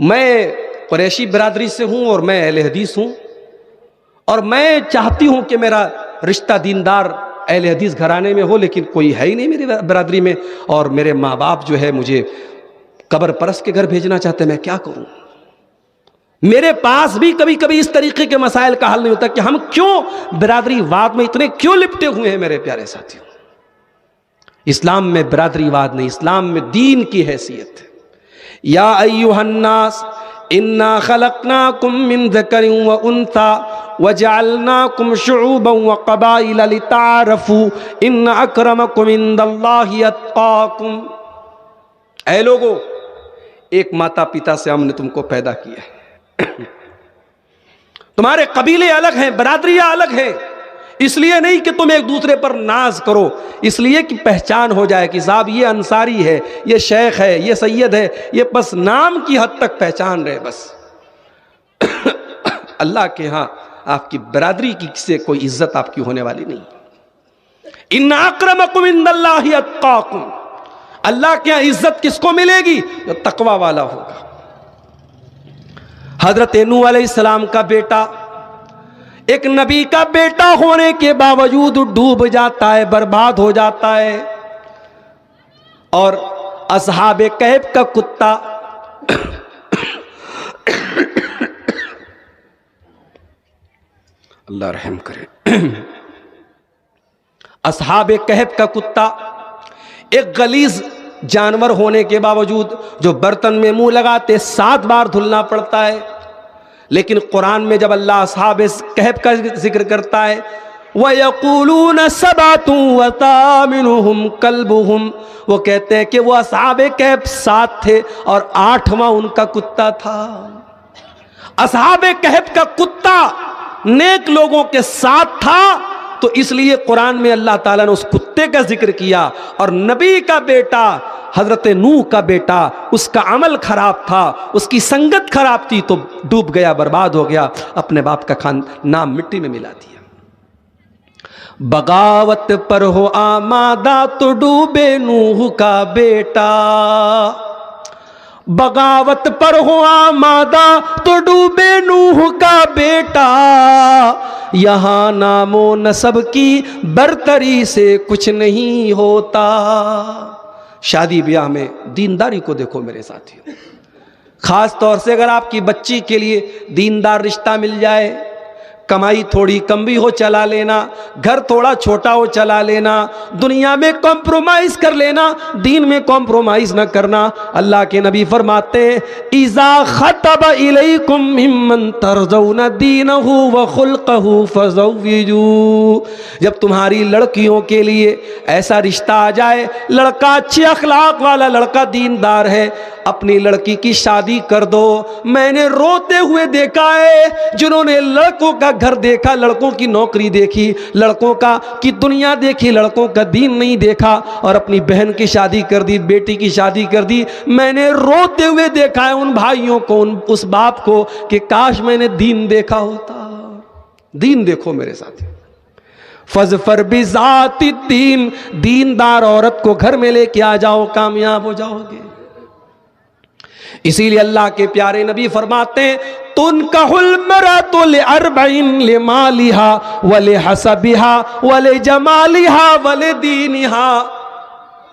میں قریشی برادری سے ہوں اور میں اہل حدیث ہوں، اور میں چاہتی ہوں کہ میرا رشتہ دیندار اہل حدیث گھرانے میں ہو، لیکن کوئی ہے ہی نہیں میری برادری میں، اور میرے ماں باپ جو ہے مجھے قبر پرست کے گھر بھیجنا چاہتے ہیں، میں کیا کروں؟ میرے پاس بھی کبھی کبھی اس طریقے کے مسائل کا حل نہیں ہوتا کہ ہم کیوں برادری واد میں اتنے کیوں لپٹے ہوئے ہیں میرے پیارے ساتھیوں. اسلام میں برادری واد نہیں، اسلام میں دین کی حیثیت ہے. یا ایھا الناس انا خلقناکم من ذکر و انثی وجعلناکم شعوبا وقبائل لتعارفوا ان اکرمکم عند اللہ اتقاکم. اے لوگو، ایک ماتا پتا سے ہم نے تم کو پیدا کیا ہے. تمہارے قبیلے الگ ہیں، برادریاں الگ ہیں، اس لیے نہیں کہ تم ایک دوسرے پر ناز کرو، اس لیے کہ پہچان ہو جائے کہ صاحب یہ انصاری ہے، یہ شیخ ہے، یہ سید ہے، یہ بس نام کی حد تک پہچان رہے بس. اللہ کے ہاں آپ کی برادری کی سے کوئی عزت آپ کی ہونے والی نہیں. ان اکرمکم عند اللہ اتقاکم. اللہ کے ہاں عزت کس کو ملے گی؟ جو تقوی والا ہوگا. حضرت نوح علیہ السلام کا بیٹا ایک نبی کا بیٹا ہونے کے باوجود ڈوب جاتا ہے، برباد ہو جاتا ہے. اور اصحاب کہف کا کتا اللہ رحم کرے، اصحاب کہف کا کتا ایک غلیظ جانور ہونے کے باوجود جو برتن میں منہ لگاتے 7 بار دھلنا پڑتا ہے، لیکن قرآن میں جب اللہ اصحاب کہف کا ذکر کرتا ہے وَيَقُولُونَ سَبْعَةٌ وَثَامِنُهُمْ كَلْبُهُمْ، وہ کہتے ہیں کہ وہ اصحاب کہف 7 تھے اور 8واں ان کا کتا تھا. اصحاب کہف کا کتا نیک لوگوں کے ساتھ تھا، تو اس لیے قرآن میں اللہ تعالیٰ نے اس کتے کا ذکر کیا. اور نبی کا بیٹا حضرت نوح کا بیٹا، اس کا عمل خراب تھا، اس کی سنگت خراب تھی، تو ڈوب گیا، برباد ہو گیا، اپنے باپ کا نام مٹی میں ملا دیا. بغاوت پر ہو آمادہ تو ڈوبے نوح کا بیٹا، بغاوت پر ہو آمادہ تو ڈوبے نوح کا بیٹا، یہاں نام و نسب کی برتری سے کچھ نہیں ہوتا. شادی بیاہ میں دینداری کو دیکھو میرے ساتھیوں. خاص طور سے اگر آپ کی بچی کے لیے دیندار رشتہ مل جائے، کمائی تھوڑی کم بھی ہو چلا لینا، گھر تھوڑا چھوٹا ہو چلا لینا، دنیا میں کمپرومائز کر لینا، دین میں کمپرومائز نہ کرنا. اللہ کے نبی فرماتے ہیں اذا خطب الیکم ممن ترضون دینہ وخلقہ فزوجوا. جب تمہاری لڑکیوں کے لیے ایسا رشتہ آ جائے، لڑکا اچھے اخلاق والا، لڑکا دیندار ہے، اپنی لڑکی کی شادی کر دو. میں نے روتے ہوئے دیکھا ہے جنہوں نے لڑکوں کا گھر دیکھا، لڑکوں کی نوکری دیکھی، لڑکوں کی دنیا دیکھی، لڑکوں کا دین نہیں دیکھا، اور اپنی بہن کی شادی کر دی، بیٹی کی شادی کر دی. میں نے روتے ہوئے دیکھا ہے ان بھائیوں کو، اس باپ کو، کہ کاش میں نے دین دیکھا ہوتا. دین دیکھو میرے ساتھ. فظفر بذات الدین، دیندار عورت کو گھر میں لے کے آ جاؤ، کامیاب ہو جاؤ گے. اسی لیے اللہ کے پیارے نبی فرماتے ہیں تنکح المرأۃ لأربع لمالها ولحسبها ولجمالها ولدینها.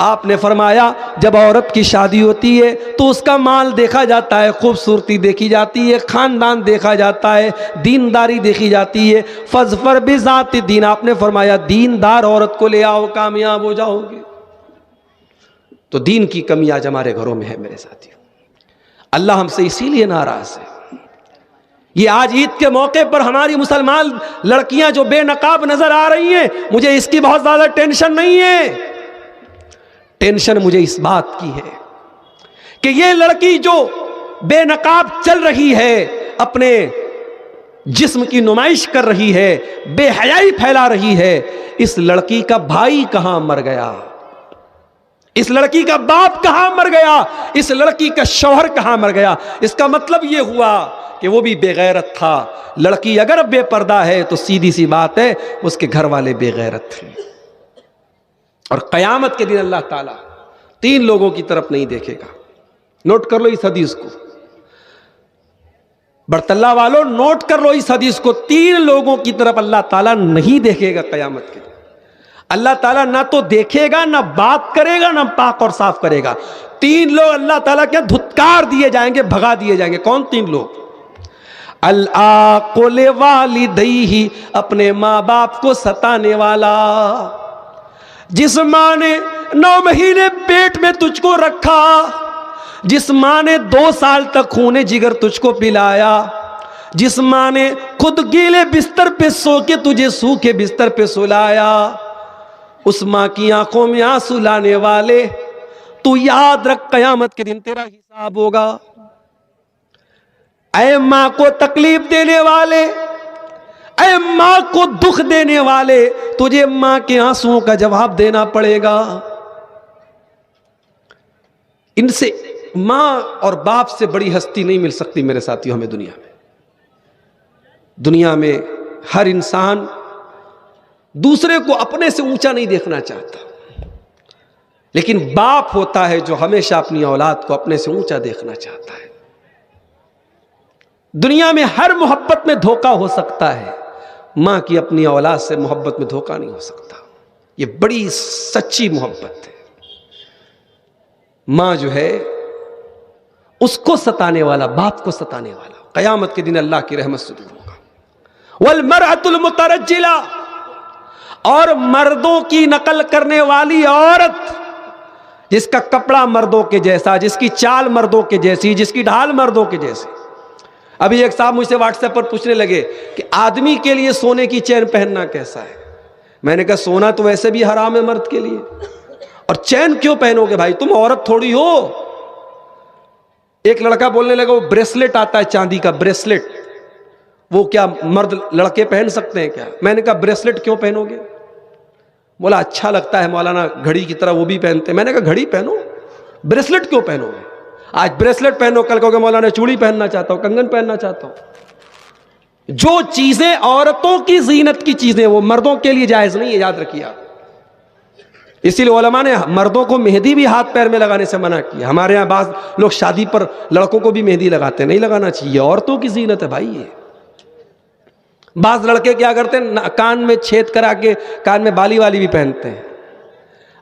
آپ نے فرمایا جب عورت کی شادی ہوتی ہے تو اس کا مال دیکھا جاتا ہے، خوبصورتی دیکھی جاتی ہے، خاندان دیکھا جاتا ہے، دینداری دیکھی جاتی ہے. فظفر بذات الدین، آپ نے فرمایا دیندار عورت کو لے آؤ، کامیاب ہو جاؤ گے. تو دین کی کمی آج ہمارے گھروں میں ہے میرے ساتھیوں. اللہ ہم سے اسی لیے ناراض ہے. یہ آج عید کے موقع پر ہماری مسلمان لڑکیاں جو بے نقاب نظر آ رہی ہیں، مجھے اس کی بہت زیادہ ٹینشن نہیں ہے. ٹینشن مجھے اس بات کی ہے کہ یہ لڑکی جو بے نقاب چل رہی ہے، اپنے جسم کی نمائش کر رہی ہے، بے حیائی پھیلا رہی ہے، اس لڑکی کا بھائی کہاں مر گیا، اس لڑکی کا باپ کہاں مر گیا، اس لڑکی کا شوہر کہاں مر گیا؟ اس کا مطلب یہ ہوا کہ وہ بھی بے غیرت تھا۔ لڑکی اگر بے پردہ ہے تو سیدھی سی بات ہے اس کے گھر والے بے غیرت تھے۔ اور قیامت کے دن اللہ تعالیٰ 3 لوگوں کی طرف نہیں دیکھے گا۔ نوٹ کر لو اس حدیث کو، برطلہ والوں نوٹ کر لو اس حدیث کو، 3 لوگوں کی طرف اللہ تعالیٰ نہیں دیکھے گا قیامت کے دن۔ اللہ تعالیٰ نہ تو دیکھے گا، نہ بات کرے گا، نہ پاک اور صاف کرے گا۔ 3 لوگ اللہ تعالیٰ کے دھتکار دیے جائیں گے، بھگا دیے جائیں گے۔ کون 3 لوگ؟ العاق لوالدیہ، اپنے ماں باپ کو ستانے والا، جس ماں نے 9 مہینے پیٹ میں تجھ کو رکھا، جس ماں نے 2 سال تک خون جگر تجھ کو پلایا، جس ماں نے خود گیلے بستر پہ سو کے تجھے سوکھے بستر پہ سلایا، اس ماں کی آنکھوں میں آنسو لانے والے، تو یاد رکھ قیامت کے دن تیرا حساب ہوگا۔ اے ماں کو تکلیف دینے والے، اے ماں کو دکھ دینے والے، تجھے ماں کے آنسوؤں کا جواب دینا پڑے گا۔ ان سے ماں اور باپ سے بڑی ہستی نہیں مل سکتی میرے ساتھیوں ہمیں دنیا میں۔ دنیا میں ہر انسان دوسرے کو اپنے سے اونچا نہیں دیکھنا چاہتا، لیکن باپ ہوتا ہے جو ہمیشہ اپنی اولاد کو اپنے سے اونچا دیکھنا چاہتا ہے۔ دنیا میں ہر محبت میں دھوکہ ہو سکتا ہے، ماں کی اپنی اولاد سے محبت میں دھوکہ نہیں ہو سکتا۔ یہ بڑی سچی محبت ہے۔ ماں جو ہے اس کو ستانے والا، باپ کو ستانے والا، قیامت کے دن اللہ کی رحمت سے دور ہوگا۔ والمرأة المترجلہ، اور مردوں کی نقل کرنے والی عورت، جس کا کپڑا مردوں کے جیسا، جس کی چال مردوں کے جیسی، جس کی ڈھال مردوں کے جیسی۔ ابھی ایک صاحب مجھ سے واٹس ایپ پر پوچھنے لگے کہ آدمی کے لیے سونے کی چین پہننا کیسا ہے؟ میں نے کہا سونا تو ویسے بھی حرام ہے مرد کے لیے، اور چین کیوں پہنو گے بھائی، تم عورت تھوڑی ہو۔ ایک لڑکا بولنے لگا وہ بریسلٹ آتا ہے چاندی کا بریسلٹ، وہ کیا مرد لڑکے پہن سکتے ہیں کیا؟ میں نے کہا بریسلٹ کیوں پہنو گے؟ بولا اچھا لگتا ہے مولانا، گھڑی کی طرح وہ بھی پہنتے ہیں۔ میں نے کہا گھڑی پہنو، بریسلٹ کیوں پہنو گے؟ آج بریسلٹ پہنو، کل کہو گے مولانا چوڑی پہننا چاہتا ہوں، کنگن پہننا چاہتا ہوں۔ جو چیزیں عورتوں کی زینت کی چیزیں وہ مردوں کے لیے جائز نہیں ہے، یاد رکھیے آپ۔ اسی لیے علماء نے مردوں کو مہندی بھی ہاتھ پیر میں لگانے سے منع کیا۔ ہمارے ہاں بعض لوگ شادی پر لڑکوں کو بھی مہندی لگاتے ہیں، نہیں لگانا چاہیے، عورتوں کی زینت ہے بھائی یہ۔ بعض لڑکے کیا کرتے ہیں، کان میں چھید کرا کے کان میں بالی والی بھی پہنتے ہیں۔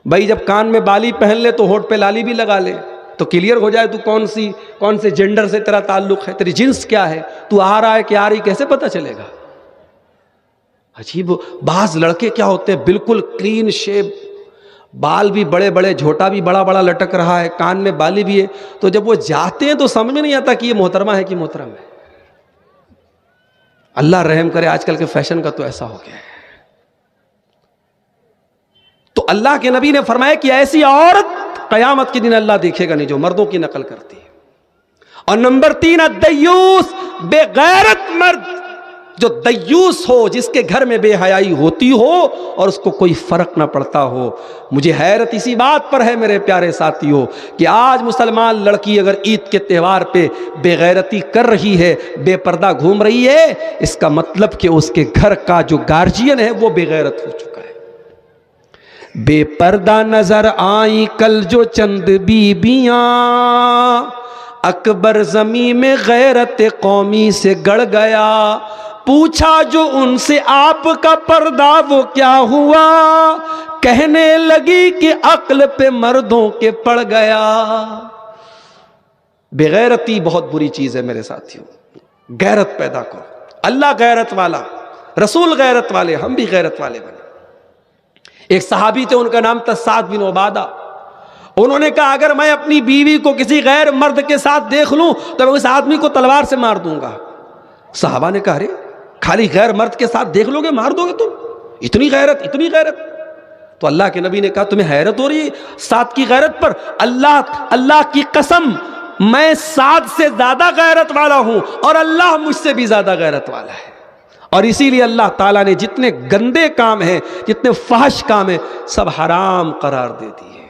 بھائی جب کان میں بالی پہن لے تو ہونٹ پہ لالی بھی لگا لے، تو کلیئر ہو جائے تو کون سے جینڈر سے تیرا تعلق ہے، تیری جنس کیا ہے، تو آ رہا ہے کہ آ رہی، کیسے پتہ چلے گا؟ عجیب۔ بعض لڑکے کیا ہوتے ہیں بالکل کلین شیپ، بال بھی بڑے بڑے، جھوٹا بھی بڑا بڑا لٹک رہا ہے، کان میں بالی بھی ہے، تو جب وہ جاتے ہیں تو سمجھ میں نہیں آتا کہ یہ محترمہ ہے کہ محترم ہے۔ اللہ رحم کرے، آج کل کے فیشن کا تو ایسا ہو گیا ہے۔ تو اللہ کے نبی نے فرمایا کہ ایسی عورت قیامت کے دن اللہ دیکھے گا نہیں جو مردوں کی نقل کرتی ہے۔ اور نمبر 3 الدیوس، بے غیرت مرد، جو دیوس ہو، جس کے گھر میں بے حیائی ہوتی ہو اور اس کو کوئی فرق نہ پڑتا ہو۔ مجھے حیرت اسی بات پر ہے میرے پیارے ساتھیوں کہ آج مسلمان لڑکی اگر عید کے تہوار پہ بے غیرتی کر رہی ہے، بے پردہ گھوم رہی ہے، اس کا مطلب کہ اس کے گھر کا جو گارجین ہے وہ بے غیرت ہو چکا ہے۔ بے پردہ نظر آئی کل جو چند بیبیاں، اکبر زمین میں غیرت قومی سے گڑ گیا، پوچھا جو ان سے آپ کا پردہ وہ کیا ہوا، کہنے لگی کہ عقل پہ مردوں کے پڑ گیا۔ بے غیرتی بہت بری چیز ہے میرے ساتھیوں، غیرت پیدا کرو۔ اللہ غیرت والا، رسول غیرت والے، ہم بھی غیرت والے بنے۔ ایک صحابی تھے، ان کا نام تھا سعد بن عبادہ۔ انہوں نے کہا اگر میں اپنی بیوی کو کسی غیر مرد کے ساتھ دیکھ لوں تو میں اس آدمی کو تلوار سے مار دوں گا۔ صحابہ نے کہا ارے خالی غیر مرد کے ساتھ دیکھ لو گے مار دو گے تم؟ اتنی غیرت، اتنی غیرت؟ تو اللہ کے نبی نے کہا تمہیں حیرت ہو رہی ہے سعد کی غیرت پر؟ اللہ کی قسم، میں 7 سے زیادہ غیرت والا ہوں اور اللہ مجھ سے بھی زیادہ غیرت والا ہے. اور اسی لیے اللہ تعالیٰ نے جتنے گندے کام ہیں، جتنے فحش کام ہیں، سب حرام قرار دے دیے.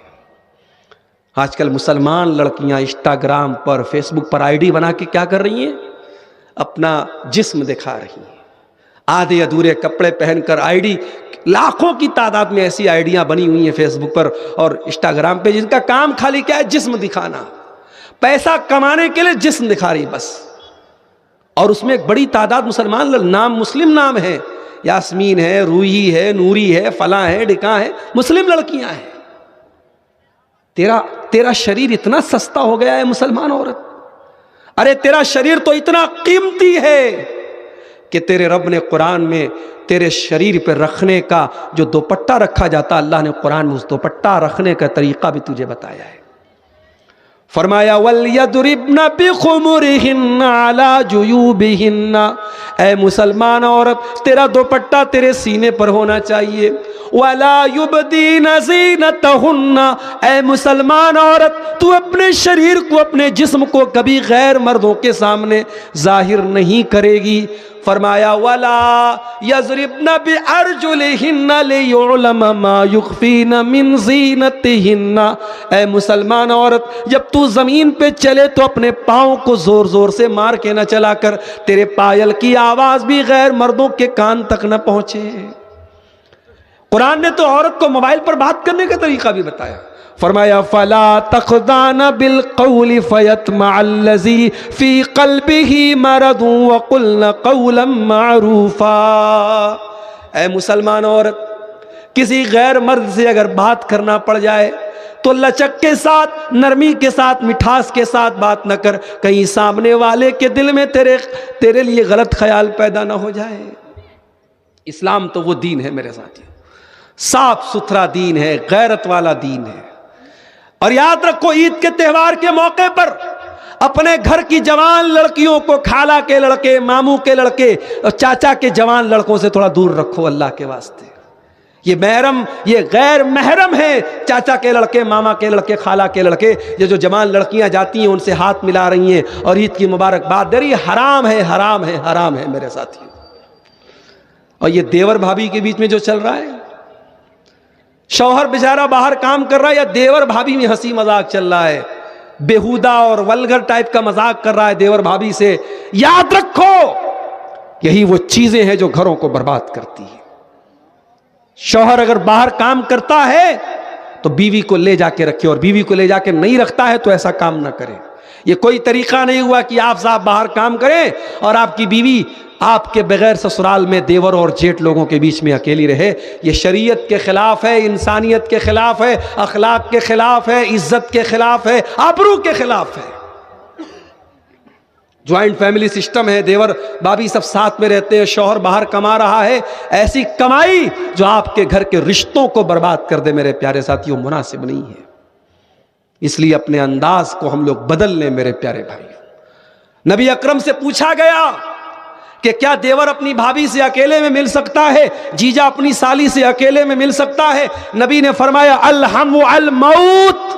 آج کل مسلمان لڑکیاں انسٹاگرام پر، فیس بک پر آئی ڈی بنا کے کیا کر رہی ہیں؟ اپنا جسم دکھا رہی ہیں. آدھے ادھورے کپڑے پہن کر آئی ڈی، لاکھوں کی تعداد میں ایسی آئیڈیاں بنی ہوئی ہیں فیس بک پر اور انسٹاگرام پہ، جن کا کام خالی کیا ہے؟ جسم دکھانا. پیسہ کمانے کے لیے جسم دکھا رہی بس. اور اس میں ایک بڑی تعداد مسلمان نام، مسلم نام ہے، یاسمین ہے، روحی ہے، نوری ہے، فلاں ہے، ڈکاں ہے، مسلم لڑکیاں ہیں. تیرا شریر اتنا سستا ہو گیا ہے مسلمان عورت. ارے تیرا شریر تو اتنا قیمتی ہے کہ تیرے رب نے قرآن میں تیرے شریر پہ رکھنے کا جو دوپٹہ رکھا جاتا، اللہ نے قرآن میں اس دوپٹہ رکھنے کا طریقہ بھی تجھے بتایا ہے. فرمایا وَلْيَضْرِبْنَ بِخُمُرِهِنَّ عَلَى جُيُوبِهِنَّ، اے مسلمان عورت تیرا دوپٹہ تیرے سینے پر ہونا چاہیے. وَلَا يُبْدِينَ زِينَتَهُنَّ، اے مسلمان عورت تو اپنے شریر کو، اپنے جسم کو کبھی غیر مردوں کے سامنے ظاہر نہیں کرے گی. فرمایا وَلَا يَضْرِبْنَ بِأَرْجُلِهِنَّ لِيُعْلَمَ مَا يُخْفِينَ مِنْ زِينَتِهِنَّ، اے مسلمان عورت جب تو زمین پہ چلے تو اپنے پاؤں کو زور زور سے مار کے نہ چلا کر، تیرے پائل کی آواز بھی غیر مردوں کے کان تک نہ پہنچے. قرآن نے تو عورت کو موبائل پر بات کرنے کا طریقہ بھی بتایا. فرمایا فَلَا تَخْضَعْنَ بِالْقَوْلِ فَيَطْمَعَ الَّذِي فِي قَلْبِهِ مَرَضٌ وَقُلْنَ قَوْلًا مَّعْرُوفًا. اے مسلمان عورت کسی غیر مرد سے اگر بات کرنا پڑ جائے تو لچک کے ساتھ، نرمی کے ساتھ، مٹھاس کے ساتھ بات نہ کر، کہیں سامنے والے کے دل میں تیرے لیے غلط خیال پیدا نہ ہو جائے. اسلام تو وہ دین ہے میرے ساتھی، صاف ستھرا دین ہے، غیرت والا دین ہے. اور یاد رکھو عید کے تہوار کے موقع پر اپنے گھر کی جوان لڑکیوں کو خالہ کے لڑکے، ماموں کے لڑکے اور چاچا کے جوان لڑکوں سے تھوڑا دور رکھو اللہ کے واسطے. یہ محرم، یہ غیر محرم ہے. چاچا کے لڑکے، ماما کے لڑکے، خالہ کے لڑکے، یہ جو جوان لڑکیاں جاتی ہیں ان سے ہاتھ ملا رہی ہیں اور عید کی مبارکباد دے رہی ہے، حرام ہے، حرام ہے، حرام ہے میرے ساتھیوں. اور یہ دیور بھابھی کے بیچ میں جو چل رہا ہے، شوہر بیچارہ باہر کام کر رہا ہے یا دیور بھابھی میں ہنسی مذاق چل رہا ہے، بیہودہ اور ولگر ٹائپ کا مذاق کر رہا ہے دیور بھابھی سے، یاد رکھو یہی وہ چیزیں ہیں جو گھروں کو برباد کرتی ہیں. شوہر اگر باہر کام کرتا ہے تو بیوی کو لے جا کے رکھے، اور بیوی کو لے جا کے نہیں رکھتا ہے تو ایسا کام نہ کرے. یہ کوئی طریقہ نہیں ہوا کہ آپ صاحب باہر کام کریں اور آپ کی بیوی آپ کے بغیر سسرال میں دیور اور جیٹ لوگوں کے بیچ میں اکیلی رہے. یہ شریعت کے خلاف ہے، انسانیت کے خلاف ہے، اخلاق کے خلاف ہے، عزت کے خلاف ہے، آبرو کے خلاف ہے. جوائنٹ فیملی سسٹم ہے، دیور بھابھی سب ساتھ میں رہتے ہیں، شوہر باہر کما رہا ہے، ایسی کمائی جو آپ کے گھر کے رشتوں کو برباد کر دے میرے پیارے ساتھیوں مناسب نہیں ہے. اس لیے اپنے انداز کو ہم لوگ بدل لیں میرے پیارے بھائی. نبی اکرم سے پوچھا گیا کہ کیا دیور اپنی بھابھی سے اکیلے میں مل سکتا ہے؟ جیجا اپنی سالی سے اکیلے میں مل سکتا ہے؟ نبی نے فرمایا الحم الموت.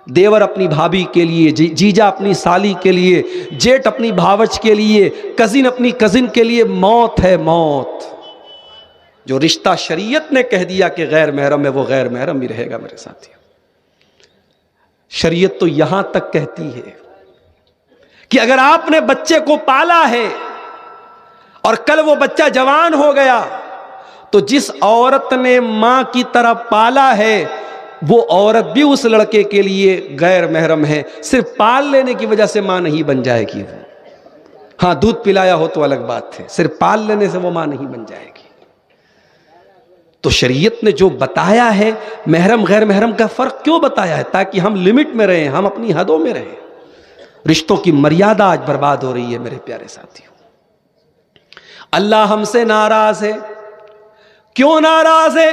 دیور اپنی بھابھی کے لیے، جیجا اپنی سالی کے لیے، جیٹ اپنی بھاوچ کے لیے، کزن اپنی کزن کے لیے موت ہے، موت. جو رشتہ شریعت نے کہہ دیا کہ غیر محرم ہے وہ غیر محرم بھی رہے گا میرے ساتھی. شریعت تو یہاں تک کہتی ہے کہ اگر آپ نے بچے کو پالا ہے اور کل وہ بچہ جوان ہو گیا تو جس عورت نے ماں کی طرح پالا ہے وہ عورت بھی اس لڑکے کے لیے غیر محرم ہے. صرف پال لینے کی وجہ سے ماں نہیں بن جائے گی وہ. ہاں دودھ پلایا ہو تو الگ بات ہے، صرف پال لینے سے وہ ماں نہیں بن جائے گی. تو شریعت نے جو بتایا ہے محرم غیر محرم کا فرق کیوں بتایا ہے؟ تاکہ ہم لمٹ میں رہیں، ہم اپنی حدوں میں رہیں. رشتوں کی مریادہ آج برباد ہو رہی ہے میرے پیارے ساتھیوں. اللہ ہم سے ناراض ہے. کیوں ناراض ہے؟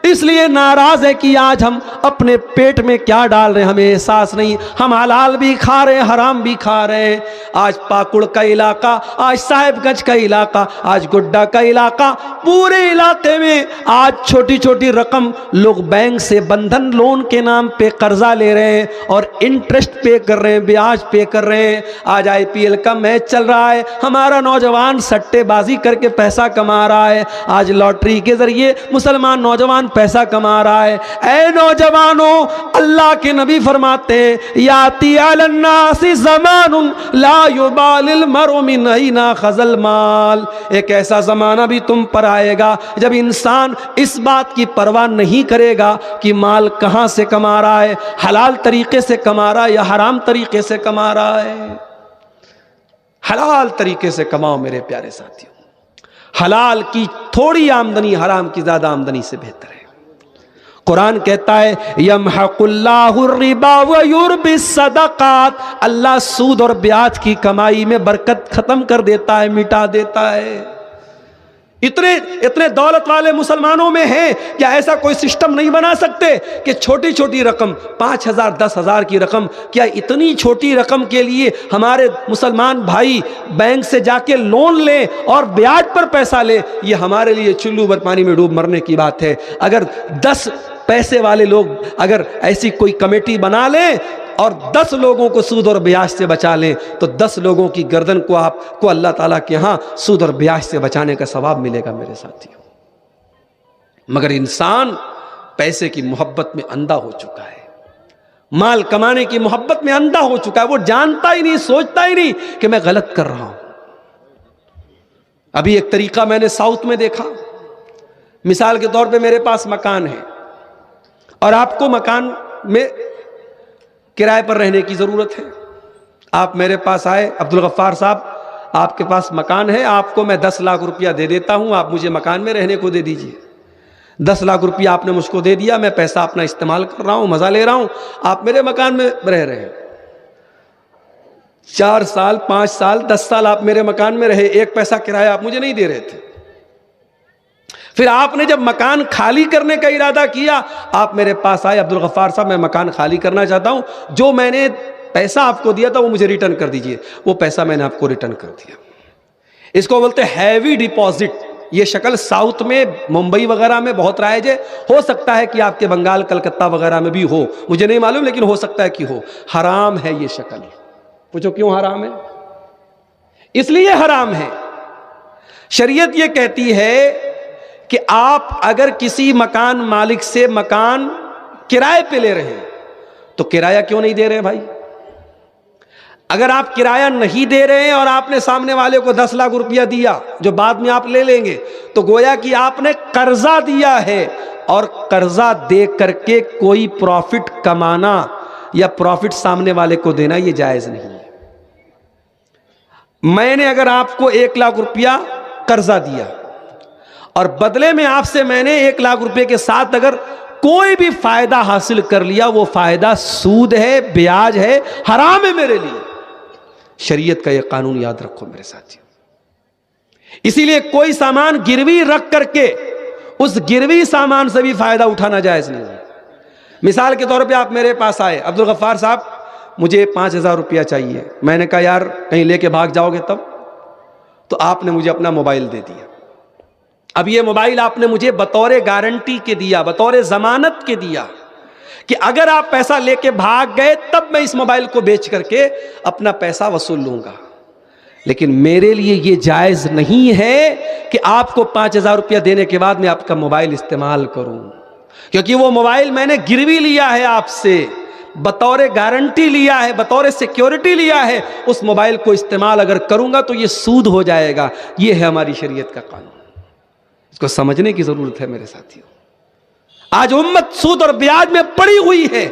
اس لیے ناراض ہے کہ آج ہم اپنے پیٹ میں کیا ڈال رہے ہیں ہمیں احساس نہیں. ہم حلال بھی کھا رہے ہیں, حرام بھی کھا رہے ہیں. آج پاکڑ کا علاقہ, آج صاحب گنج کا علاقہ, آج گڈا کا علاقہ, پورے علاقے میں آج چھوٹی چھوٹی رقم لوگ بینک سے بندھن لون کے نام پہ قرضہ لے رہے ہیں اور انٹرسٹ پے کر رہے ہیں, بیاج پے کر رہے ہیں. آج IPL کا میچ چل رہا ہے, ہمارا نوجوان سٹے بازی کر کے پیسہ کما رہا ہے. آج لاٹری کے ذریعے مسلمان نوجوان پیسہ کما رہا ہے. اے نوجوانوں, اللہ کے نبی فرماتے ہیں یاتی علی الناس زمان لا یبال المرء من این اخذ المال. ایک ایسا زمانہ بھی تم پر آئے گا جب انسان اس بات کی پرواہ نہیں کرے گا کہ مال کہاں سے کما رہا ہے, حلال طریقے سے کما رہا ہے یا حرام طریقے سے کما رہا ہے. حلال طریقے سے کماؤ میرے پیارے ساتھیوں. حلال کی تھوڑی آمدنی حرام کی زیادہ آمدنی سے بہتر ہے. قرآن کہتا ہے یمحق اللہ الربا ویربی الصدقات. اللہ سود اور بیاج کی کمائی میں برکت ختم کر دیتا ہے, مٹا دیتا ہے. اتنے دولت والے مسلمانوں میں ہیں, کیا ایسا کوئی سسٹم نہیں بنا سکتے کہ چھوٹی چھوٹی رقم 5,000 10,000 کی رقم, کیا اتنی چھوٹی رقم کے لیے ہمارے مسلمان بھائی بینک سے جا کے لون لیں اور بیاج پر پیسہ لیں؟ یہ ہمارے لیے چلو بھر پانی میں ڈوب مرنے کی بات ہے. اگر 10 پیسے والے لوگ اگر ایسی کوئی کمیٹی بنا لیں اور 10 لوگوں کو سود اور بیاج سے بچا لیں تو 10 لوگوں کی گردن کو آپ کو اللہ تعالیٰ کے ہاں سود اور بیاج سے بچانے کا ثواب ملے گا میرے ساتھیوں. مگر انسان پیسے کی محبت میں اندھا ہو چکا ہے, مال کمانے کی محبت میں اندھا ہو چکا ہے. وہ جانتا ہی نہیں, سوچتا ہی نہیں کہ میں غلط کر رہا ہوں. ابھی ایک طریقہ میں نے ساؤتھ میں دیکھا. مثال کے طور پہ میرے پاس مکان ہے اور آپ کو مکان میں کرائے پر رہنے کی ضرورت ہے. آپ میرے پاس آئے, عبدالغفار صاحب آپ کے پاس مکان ہے, آپ کو میں 10 لاکھ روپیہ دے دیتا ہوں, آپ مجھے مکان میں رہنے کو دے دیجئے. 10 لاکھ روپیہ آپ نے مجھ کو دے دیا, میں پیسہ اپنا استعمال کر رہا ہوں, مزہ لے رہا ہوں, آپ میرے مکان میں رہ رہے ہیں. 4 سال 5 سال 10 سال آپ میرے مکان میں رہے, ایک پیسہ کرایہ آپ مجھے نہیں دے رہے تھے. پھر آپ نے جب مکان خالی کرنے کا ارادہ کیا, آپ میرے پاس آئے, عبدالغفار صاحب میں مکان خالی کرنا چاہتا ہوں, جو میں نے پیسہ آپ کو دیا تھا وہ مجھے ریٹرن کر دیجئے. وہ پیسہ میں نے آپ کو ریٹرن کر دیا. اس کو بولتے ہیں ہیوی ڈیپوزٹ. یہ شکل ساؤتھ میں ممبئی وغیرہ میں بہت رائج ہے, ہو سکتا ہے کہ آپ کے بنگال کلکتہ وغیرہ میں بھی ہو, مجھے نہیں معلوم, لیکن ہو سکتا ہے کہ ہو. حرام ہے یہ شکل. پوچھو کیوں حرام ہے؟ اس لیے حرام ہے, شریعت یہ کہتی ہے کہ آپ اگر کسی مکان مالک سے مکان کرائے پہ لے رہے ہیں تو کرایہ کیوں نہیں دے رہے بھائی؟ اگر آپ کرایہ نہیں دے رہے ہیں اور آپ نے سامنے والے کو 10 لاکھ روپیہ دیا جو بعد میں آپ لے لیں گے, تو گویا کہ آپ نے قرضہ دیا ہے, اور قرضہ دے کر کے کوئی پروفٹ کمانا یا پروفٹ سامنے والے کو دینا یہ جائز نہیں ہے. میں نے اگر آپ کو 1 لاکھ روپیہ قرضہ دیا اور بدلے میں آپ سے میں نے 1 لاکھ روپے کے ساتھ اگر کوئی بھی فائدہ حاصل کر لیا, وہ فائدہ سود ہے, بیاج ہے, حرام ہے میرے لیے. شریعت کا یہ قانون یاد رکھو میرے ساتھیوں. اسی لیے کوئی سامان گروی رکھ کر کے اس گروی سامان سے بھی فائدہ اٹھانا جائز نہیں ہے. مثال کے طور پہ آپ میرے پاس آئے, عبدالغفار صاحب مجھے 5,000 روپیہ چاہیے. میں نے کہا یار کہیں لے کے بھاگ جاؤ گے تب, تو آپ نے مجھے اپنا موبائل دے دیا. اب یہ موبائل آپ نے مجھے بطور گارنٹی کے دیا, بطور ضمانت کے دیا کہ اگر آپ پیسہ لے کے بھاگ گئے تب میں اس موبائل کو بیچ کر کے اپنا پیسہ وصول لوں گا. لیکن میرے لیے یہ جائز نہیں ہے کہ آپ کو 5,000 روپیہ دینے کے بعد میں آپ کا موبائل استعمال کروں, کیونکہ وہ موبائل میں نے گروی لیا ہے آپ سے, بطور گارنٹی لیا ہے, بطور سیکیورٹی لیا ہے. اس موبائل کو استعمال اگر کروں گا تو یہ سود ہو جائے گا. یہ ہے ہماری شریعت کا قانون, اس کو سمجھنے کی ضرورت ہے میرے ساتھیوں. آج امت سود اور بیاج میں پڑی ہوئی ہے.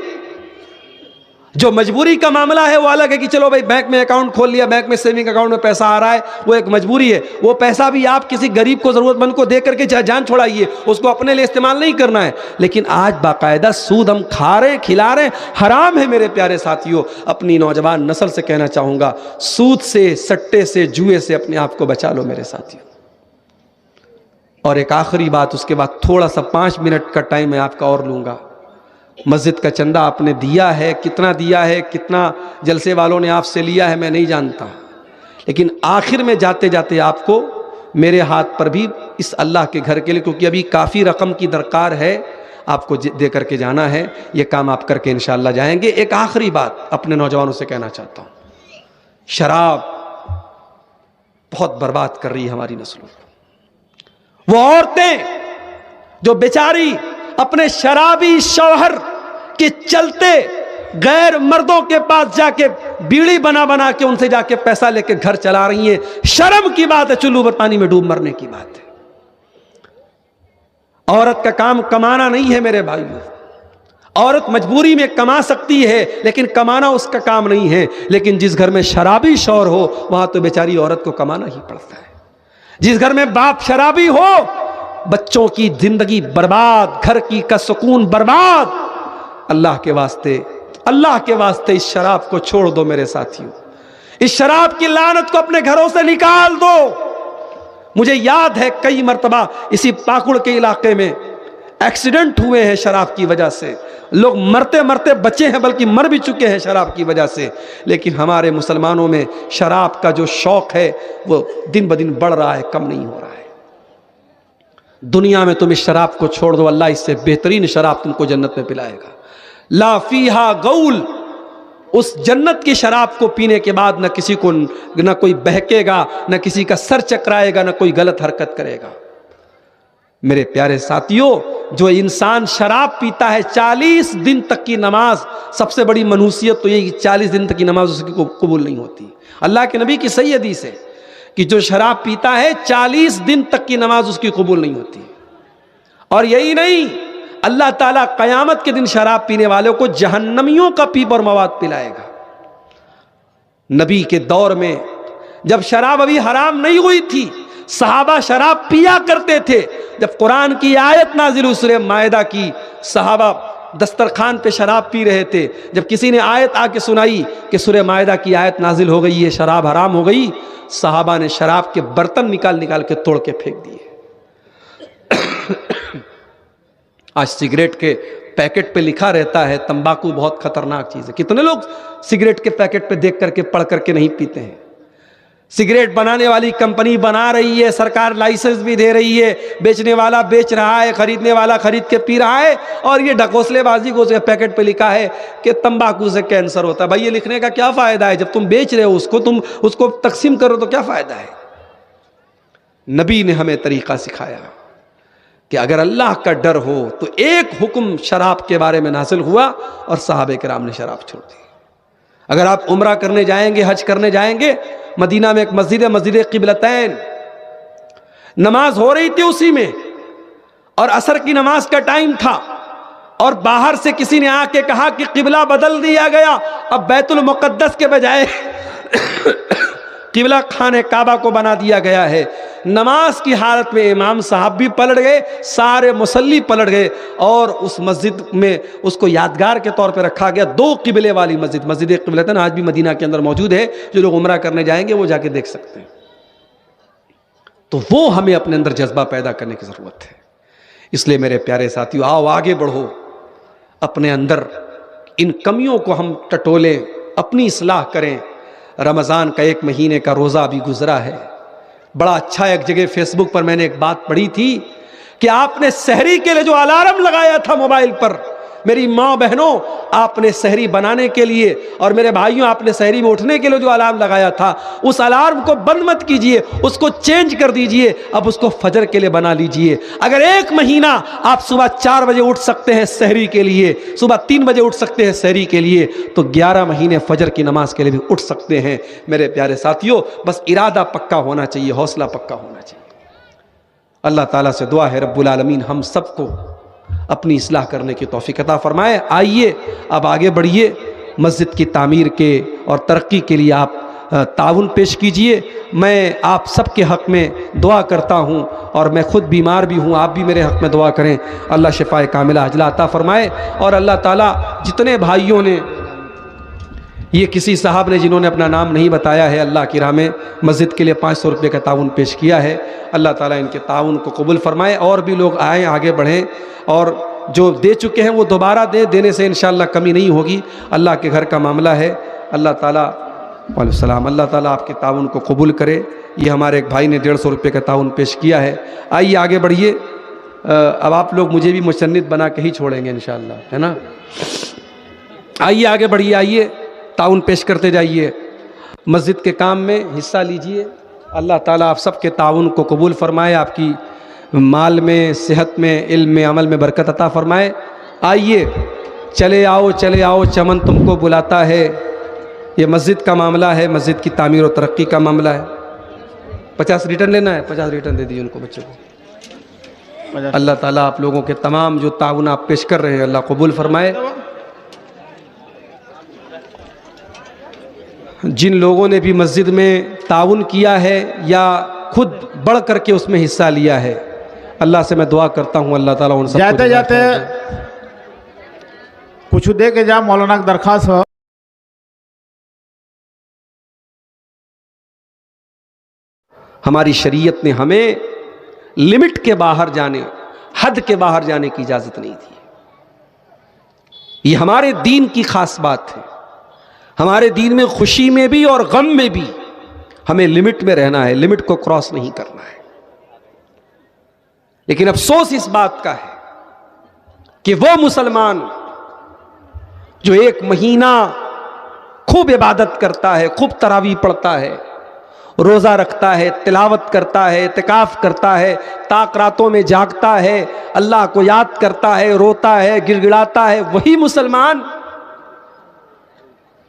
جو مجبوری کا معاملہ ہے وہ الگ ہے کہ چلو بھائی بینک میں اکاؤنٹ کھول لیا, بینک میں سیونگ اکاؤنٹ میں پیسہ آ رہا ہے, وہ ایک مجبوری ہے. وہ پیسہ بھی آپ کسی غریب کو, ضرورت مند کو دے کر کے جان چھوڑائیے, اس کو اپنے لیے استعمال نہیں کرنا ہے. لیکن آج باقاعدہ سود ہم کھا رہے ہیں, کھلا رہے ہیں, حرام ہے میرے پیارے ساتھیوں. اپنی نوجوان نسل سے کہنا چاہوں گا, سود سے, سٹے سے, جوئے سے اپنے آپ کو بچا لو میرے ساتھیوں. اور ایک آخری بات، اس کے بعد تھوڑا سا 5 منٹ کا ٹائم میں آپ کا اور لوں گا. مسجد کا چندہ آپ نے دیا ہے، کتنا دیا ہے، کتنا جلسے والوں نے آپ سے لیا ہے میں نہیں جانتا، لیکن آخر میں جاتے جاتے آپ کو میرے ہاتھ پر بھی اس اللہ کے گھر کے لیے، کیونکہ ابھی کافی رقم کی درکار ہے، آپ کو دے کر کے جانا ہے. یہ کام آپ کر کے انشاءاللہ جائیں گے. ایک آخری بات اپنے نوجوانوں سے کہنا چاہتا ہوں، شراب بہت برباد کر رہی ہے ہماری نسلوں کو. وہ عورتیں جو بیچاری اپنے شرابی شوہر کے چلتے غیر مردوں کے پاس جا کے بیڑی بنا بنا کے ان سے جا کے پیسہ لے کے گھر چلا رہی ہیں، شرم کی بات ہے، چلو پر پانی میں ڈوب مرنے کی بات ہے. عورت کا کام کمانا نہیں ہے میرے بھائیوں. عورت مجبوری میں کما سکتی ہے لیکن کمانا اس کا کام نہیں ہے. لیکن جس گھر میں شرابی شوہر ہو وہاں تو بیچاری عورت کو کمانا ہی پڑتا ہے. جس گھر میں باپ شرابی ہو بچوں کی زندگی برباد، گھر کی کا سکون برباد. اللہ کے واسطے اس شراب کو چھوڑ دو میرے ساتھیوں. اس شراب کی لعنت کو اپنے گھروں سے نکال دو. مجھے یاد ہے کئی مرتبہ اسی پاکڑ کے علاقے میں ایکسیڈنٹ ہوئے ہیں شراب کی وجہ سے. لوگ مرتے مرتے بچے ہیں بلکہ مر بھی چکے ہیں شراب کی وجہ سے. لیکن ہمارے مسلمانوں میں شراب کا جو شوق ہے وہ دن بدن بڑھ رہا ہے، کم نہیں ہو رہا ہے. دنیا میں تم اس شراب کو چھوڑ دو، اللہ اس سے بہترین شراب تم کو جنت میں پلائے گا. لا فیہا غول. اس جنت کی شراب کو پینے کے بعد نہ کسی کو نہ کوئی بہکے گا، نہ کسی کا سر چکرائے گا، نہ کوئی غلط حرکت کرے گا. میرے پیارے ساتھیوں، جو انسان شراب پیتا ہے 40 دن تک کی نماز، سب سے بڑی منحوسیت تو یہ کہ 40 دن تک کی نماز اس کی قبول نہیں ہوتی. اللہ کے نبی کی صحیح حدیث ہے کہ جو شراب پیتا ہے 40 دن تک کی نماز اس کی قبول نہیں ہوتی. اور یہی نہیں، اللہ تعالیٰ قیامت کے دن شراب پینے والوں کو جہنمیوں کا پیپ اور مواد پلائے گا. نبی کے دور میں جب شراب ابھی حرام نہیں ہوئی تھی، صحابہ شراب پیا کرتے تھے. جب قرآن کی آیت نازل ہوئی سورہ مائدہ کی، صحابہ دسترخوان پہ شراب پی رہے تھے. جب کسی نے آیت آ کے سنائی کہ سورہ مائدہ کی آیت نازل ہو گئی ہے، شراب حرام ہو گئی، صحابہ نے شراب کے برتن نکال کے توڑ کے پھینک دیے. آج سگریٹ کے پیکٹ پہ لکھا رہتا ہے تمباکو بہت خطرناک چیز ہے. کتنے لوگ سگریٹ کے پیکٹ پہ دیکھ کر کے پڑھ کر کے نہیں پیتے ہیں. سگریٹ بنانے والی کمپنی بنا رہی ہے، سرکار لائسنس بھی دے رہی ہے، بیچنے والا بیچ رہا ہے، خریدنے والا خرید کے پی رہا ہے، اور یہ ڈھکوسلے بازی کو پیکٹ پہ لکھا ہے کہ تمباکو سے کینسر ہوتا ہے. بھائی یہ لکھنے کا کیا فائدہ ہے؟ جب تم بیچ رہے ہو اس کو، تم اس کو تقسیم کرو تو کیا فائدہ ہے؟ نبی نے ہمیں طریقہ سکھایا کہ اگر اللہ کا ڈر ہو تو ایک حکم شراب کے بارے میں نازل ہوا اور صحابہ کرام نے شراب چھوڑ دی. اگر آپ عمرہ کرنے جائیں گے، حج کرنے جائیں گے، مدینہ میں ایک مسجد ہے، مسجد قبلتین، نماز ہو رہی تھی اسی میں، اور عصر کی نماز کا ٹائم تھا، اور باہر سے کسی نے آ کے کہا کہ قبلہ بدل دیا گیا، اب بیت المقدس کے بجائے قبلہ خانہ کعبہ کو بنا دیا گیا ہے. نماز کی حالت میں امام صاحب بھی پلٹ گئے، سارے مصلی پلٹ گئے، اور اس مسجد میں اس کو یادگار کے طور پہ رکھا گیا. 2 قبلے والی مسجد، مسجد قبلتین آج بھی مدینہ کے اندر موجود ہے. جو لوگ عمرہ کرنے جائیں گے وہ جا کے دیکھ سکتے ہیں. تو وہ ہمیں اپنے اندر جذبہ پیدا کرنے کی ضرورت ہے. اس لیے میرے پیارے ساتھیو، آؤ آگے بڑھو، اپنے اندر ان کمیوں کو ہم ٹٹولیں، اپنی اصلاح کریں. رمضان کا 1 مہینے کا روزہ بھی گزرا ہے. بڑا اچھا ایک جگہ فیس بک پر میں نے ایک بات پڑھی تھی کہ آپ نے سحری کے لیے جو الارم لگایا تھا موبائل پر، میری ماں بہنوں، آپ نے سحری بنانے کے لیے، اور میرے بھائیوں آپ نے سحری میں اٹھنے کے لیے جو الارم لگایا تھا، اس الارم کو بند مت کیجئے، اس کو چینج کر دیجئے، اب اس کو فجر کے لیے بنا لیجئے. اگر 1 مہینہ آپ صبح 4 بجے اٹھ سکتے ہیں سحری کے لیے، صبح 3 بجے اٹھ سکتے ہیں سحری کے لیے، تو 11 مہینے فجر کی نماز کے لیے بھی اٹھ سکتے ہیں. میرے پیارے ساتھیوں، بس ارادہ پکا ہونا چاہیے، حوصلہ پکا ہونا چاہیے. اللہ تعالیٰ سے دعا ہے رب العالمین ہم سب کو اپنی اصلاح کرنے کی توفیق عطا فرمائے. آئیے اب آگے بڑھیے، مسجد کی تعمیر کے اور ترقی کے لیے آپ تعاون پیش کیجئے. میں آپ سب کے حق میں دعا کرتا ہوں، اور میں خود بیمار بھی ہوں، آپ بھی میرے حق میں دعا کریں. اللہ شفائے کاملہ عاجلہ عطا فرمائے. اور اللہ تعالیٰ جتنے بھائیوں نے یہ کسی صاحب نے جنہوں نے اپنا نام نہیں بتایا ہے، اللہ کی راہ میں مسجد کے لیے 500 روپے کا تعاون پیش کیا ہے. اللہ تعالیٰ ان کے تعاون کو قبول فرمائے. اور بھی لوگ آئیں، آگے بڑھیں، اور جو دے چکے ہیں وہ دوبارہ دیں. دینے سے انشاءاللہ کمی نہیں ہوگی. اللہ کے گھر کا معاملہ ہے. اللہ تعالیٰ وعلیکم السلام، اللہ تعالیٰ آپ کے تعاون کو قبول کرے. یہ ہمارے ایک بھائی نے 150 روپے کا تعاون پیش کیا ہے. آئیے آگے بڑھیے. اب آپ لوگ مجھے بھی مسند بنا کے ہی چھوڑیں گے انشاءاللہ، ہے نا. آئیے آگے بڑھیے، آئیے تعاون پیش کرتے جائیے. مسجد کے کام میں حصہ لیجئے. اللہ تعالیٰ آپ سب کے تعاون کو قبول فرمائے، آپ کی مال میں، صحت میں، علم میں، عمل میں برکت عطا فرمائے. آئیے، چلے آؤ چلے آؤ، چمن تم کو بلاتا ہے. یہ مسجد کا معاملہ ہے، مسجد کی تعمیر و ترقی کا معاملہ ہے. 50 ریٹرن لینا ہے، 50 ریٹرن دے دیجیے ان کو، بچوں کو. اللہ تعالیٰ آپ لوگوں کے تمام جو تعاون آپ پیش کر رہے ہیں اللہ قبول فرمائے. جن لوگوں نے بھی مسجد میں تعاون کیا ہے یا خود بڑھ کر کے اس میں حصہ لیا ہے، اللہ سے میں دعا کرتا ہوں اللہ تعالیٰ ان سب کو جاتے جاتے کچھ دے کے جا. مولانا کی درخواست ہو. ہماری شریعت نے ہمیں لمٹ کے باہر جانے، حد کے باہر جانے کی اجازت نہیں دی. یہ ہمارے دین کی خاص بات ہے. ہمارے دین میں خوشی میں بھی اور غم میں بھی ہمیں لمٹ میں رہنا ہے، لمٹ کو کراس نہیں کرنا ہے. لیکن افسوس اس بات کا ہے کہ وہ مسلمان جو 1 مہینہ خوب عبادت کرتا ہے، خوب تراویح پڑھتا ہے، روزہ رکھتا ہے، تلاوت کرتا ہے، اعتکاف کرتا ہے، تاک راتوں میں جاگتا ہے، اللہ کو یاد کرتا ہے، روتا ہے، گڑ گڑاتا ہے، وہی مسلمان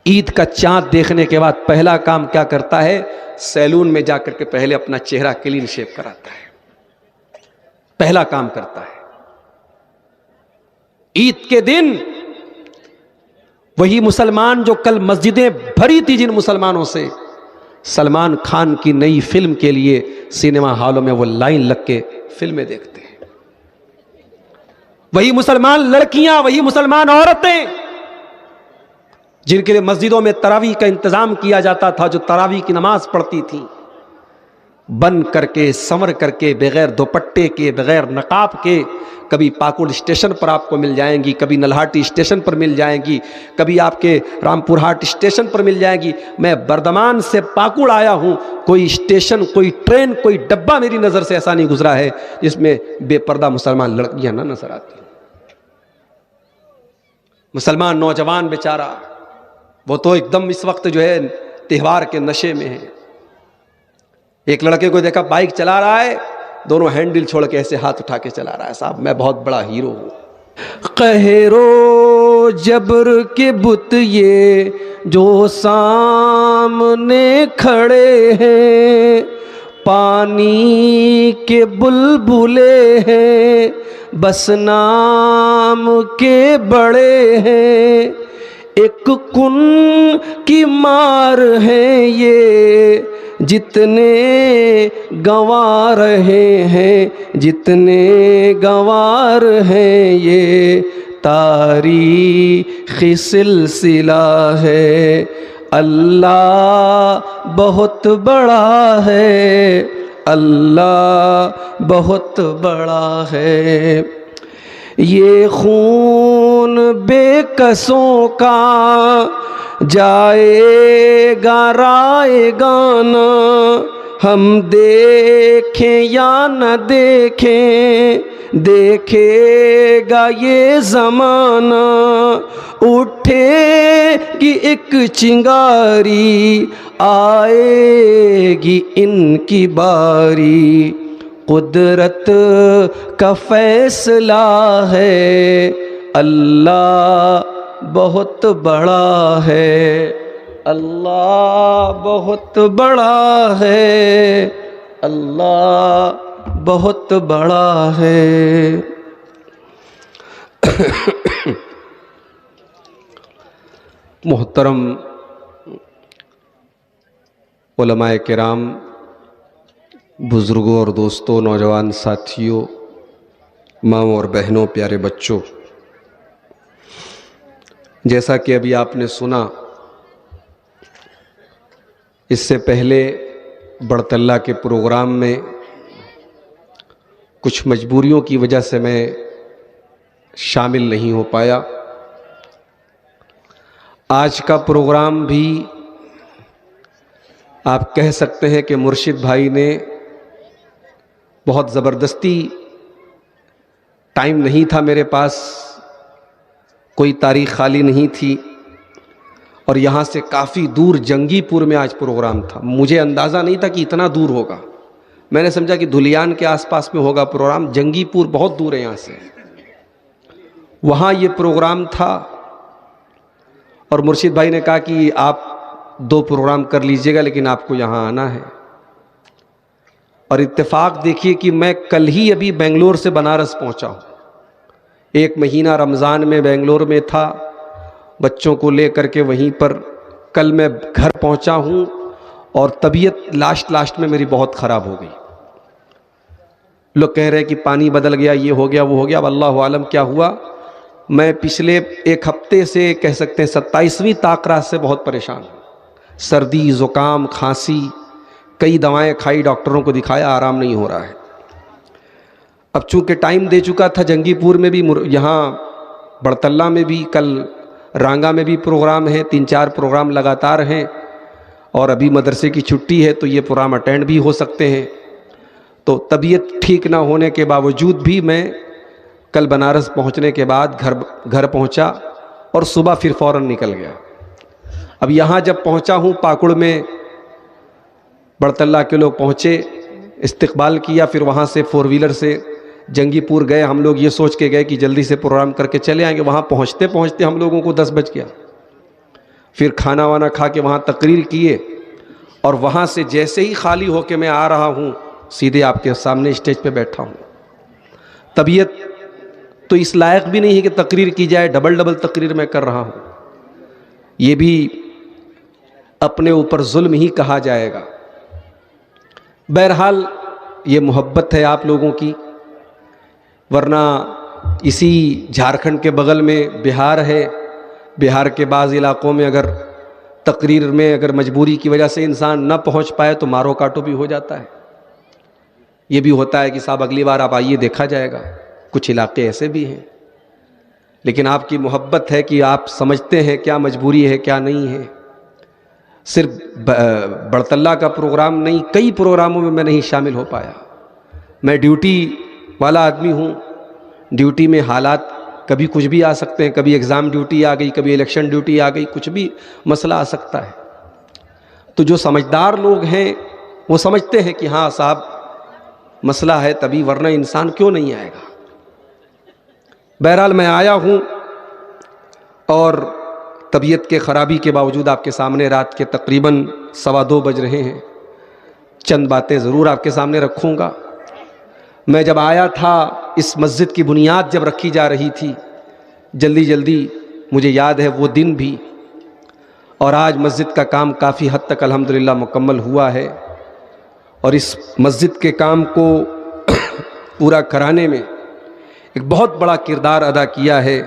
عید کا چاند دیکھنے کے بعد پہلا کام کیا کرتا ہے؟ سیلون میں جا کر کے پہلے اپنا چہرہ کلین شیو کراتا ہے. پہلا کام کرتا ہے. عید کے دن وہی مسلمان جو کل مسجدیں بھری تھی جن مسلمانوں سے، سلمان خان کی نئی فلم کے لیے سینما ہالوں میں وہ لائن لگ کے فلمیں دیکھتے ہیں. وہی مسلمان لڑکیاں، وہی مسلمان عورتیں جن کے لیے مسجدوں میں تراویح کا انتظام کیا جاتا تھا، جو تراویح کی نماز پڑھتی تھیں، بن کر کے، سنور کر کے، بغیر دوپٹے کے، بغیر نقاب کے، کبھی پاکڑ اسٹیشن پر آپ کو مل جائیں گی، کبھی نلہاٹی اسٹیشن پر مل جائیں گی، کبھی آپ کے رامپور ہاٹ اسٹیشن پر مل جائیں گی. میں بردمان سے پاکڑ آیا ہوں، کوئی اسٹیشن، کوئی ٹرین، کوئی ڈبہ میری نظر سے ایسا نہیں گزرا ہے جس میں بے پردہ مسلمان لڑکیاں نہ نظر آتی. مسلمان نوجوان بیچارہ وہ تو ایک دم اس وقت جو ہے تہوار کے نشے میں ہے. ایک لڑکے کو دیکھا بائک چلا رہا ہے، دونوں ہینڈل چھوڑ کے ایسے ہاتھ اٹھا کے چلا رہا ہے، صاحب میں بہت بڑا ہیرو ہوں. قہر و جبر کے بت یہ جو سامنے کھڑے ہیں، پانی کے بلبلے ہیں، بس نام کے بڑے ہیں، ایک کن کی مار ہیں یہ، جتنے گنوا رہے ہیں، جتنے گنوا ہیں یہ، تاریخی سلسلہ ہے. اللہ بہت بڑا ہے، اللہ بہت بڑا ہے. یہ خون بے کسوں کا جائے گا رائے گانا، ہم دیکھیں یا نہ دیکھیں، دیکھے گا یہ زمانہ. اٹھے گی ایک چنگاری، آئے گی ان کی باری، قدرت کا فیصلہ ہے، اللہ بہت بڑا ہے، اللہ بہت بڑا ہے، اللہ بہت بڑا ہے. محترم علماء کرام، بزرگوں اور دوستوں، نوجوان ساتھیوں، ماؤں اور بہنوں، پیارے بچوں، جیسا کہ ابھی آپ نے سنا اس سے پہلے بڑھتلہ کے پروگرام میں کچھ مجبوریوں کی وجہ سے میں شامل نہیں ہو پایا. آج کا پروگرام بھی آپ کہہ سکتے ہیں کہ مرشد بھائی نے بہت زبردستی، ٹائم نہیں تھا میرے پاس، کوئی تاریخ خالی نہیں تھی، اور یہاں سے کافی دور جنگی پور میں آج پروگرام تھا. مجھے اندازہ نہیں تھا کہ اتنا دور ہوگا. میں نے سمجھا کہ دھلیان کے آس پاس میں ہوگا پروگرام. جنگی پور بہت دور ہے یہاں سے. وہاں یہ پروگرام تھا اور مرشد بھائی نے کہا کہ آپ 2 پروگرام کر لیجئے گا لیکن آپ کو یہاں آنا ہے. اور اتفاق دیکھیے کہ میں کل ہی ابھی بنگلور سے بنارس پہنچا ہوں. 1 مہینہ رمضان میں بنگلور میں تھا، بچوں کو لے کر کے وہیں پر. کل میں گھر پہنچا ہوں اور طبیعت لاسٹ میں میری بہت خراب ہو گئی. لوگ کہہ رہے کہ پانی بدل گیا، یہ ہو گیا وہ ہو گیا. اب اللہ عالم کیا ہوا. میں پچھلے 1 ہفتے سے کہہ سکتے ہیں 27ویں طاقرات سے بہت پریشان ہوں. سردی، زکام، کھانسی، کئی دوائیں کھائی، ڈاکٹروں کو دکھایا، آرام نہیں ہو رہا ہے. اب چونکہ ٹائم دے چکا تھا، جنگی پور میں بھی، یہاں بڑھتلہ میں بھی، کل رانگا میں بھی پروگرام ہے، 3-4 پروگرام لگاتار ہیں، اور ابھی مدرسے کی چھٹی ہے تو یہ پروگرام اٹینڈ بھی ہو سکتے ہیں. تو طبیعت ٹھیک نہ ہونے کے باوجود بھی میں کل بنارس پہنچنے کے بعد گھر پہنچا اور صبح پھر فوراً نکل گیا. اب یہاں جب پہنچا ہوں پاکڑ میں، بڑھتلہ کے لوگ پہنچے، استقبال کیا، پھر وہاں سے 4 ویلر سے جنگی پور گئے. ہم لوگ یہ سوچ کے گئے کہ جلدی سے پروگرام کر کے چلے آئیں گے. وہاں پہنچتے ہم لوگوں کو 10 بج گیا. پھر کھانا وانا کھا کے وہاں تقریر کیے، اور وہاں سے جیسے ہی خالی ہو کے میں آ رہا ہوں، سیدھے آپ کے سامنے اسٹیج پہ بیٹھا ہوں. طبیعت تو اس لائق بھی نہیں ہے کہ تقریر کی جائے، ڈبل تقریر میں کر رہا ہوں. یہ بھی اپنے اوپر ظلم ہی کہا جائے گا. بہرحال یہ محبت ہے آپ لوگوں کی، ورنہ اسی جھارکھنڈ کے بغل میں بہار ہے. بہار کے بعض علاقوں میں اگر تقریر میں اگر مجبوری کی وجہ سے انسان نہ پہنچ پائے تو مارو کاٹو بھی ہو جاتا ہے. یہ بھی ہوتا ہے کہ صاحب اگلی بار آپ آئیے، دیکھا جائے گا. کچھ علاقے ایسے بھی ہیں. لیکن آپ کی محبت ہے کہ آپ سمجھتے ہیں کیا مجبوری ہے کیا نہیں ہے. صرف بڑھتلہ کا پروگرام نہیں، کئی پروگراموں میں میں نہیں شامل ہو پایا. میں ڈیوٹی والا آدمی ہوں. ڈیوٹی میں حالات کبھی کچھ بھی آ سکتے ہیں. کبھی ایگزام ڈیوٹی آ گئی، کبھی الیکشن ڈیوٹی آ گئی، کچھ بھی مسئلہ آ سکتا ہے. تو جو سمجھدار لوگ ہیں وہ سمجھتے ہیں کہ ہاں صاحب مسئلہ ہے تبھی، ورنہ انسان کیوں نہیں آئے گا. بہرحال میں آیا ہوں، اور طبیعت کے خرابی کے باوجود آپ کے سامنے رات کے تقریباً 2:15 بج رہے ہیں. چند باتیں ضرور آپ کے سامنے رکھوں گا. میں جب آیا تھا، اس مسجد کی بنیاد جب رکھی جا رہی تھی، جلدی مجھے یاد ہے وہ دن بھی. اور آج مسجد کا کام کافی حد تک الحمدللہ مکمل ہوا ہے. اور اس مسجد کے کام کو پورا کرانے میں ایک بہت بڑا کردار ادا کیا ہے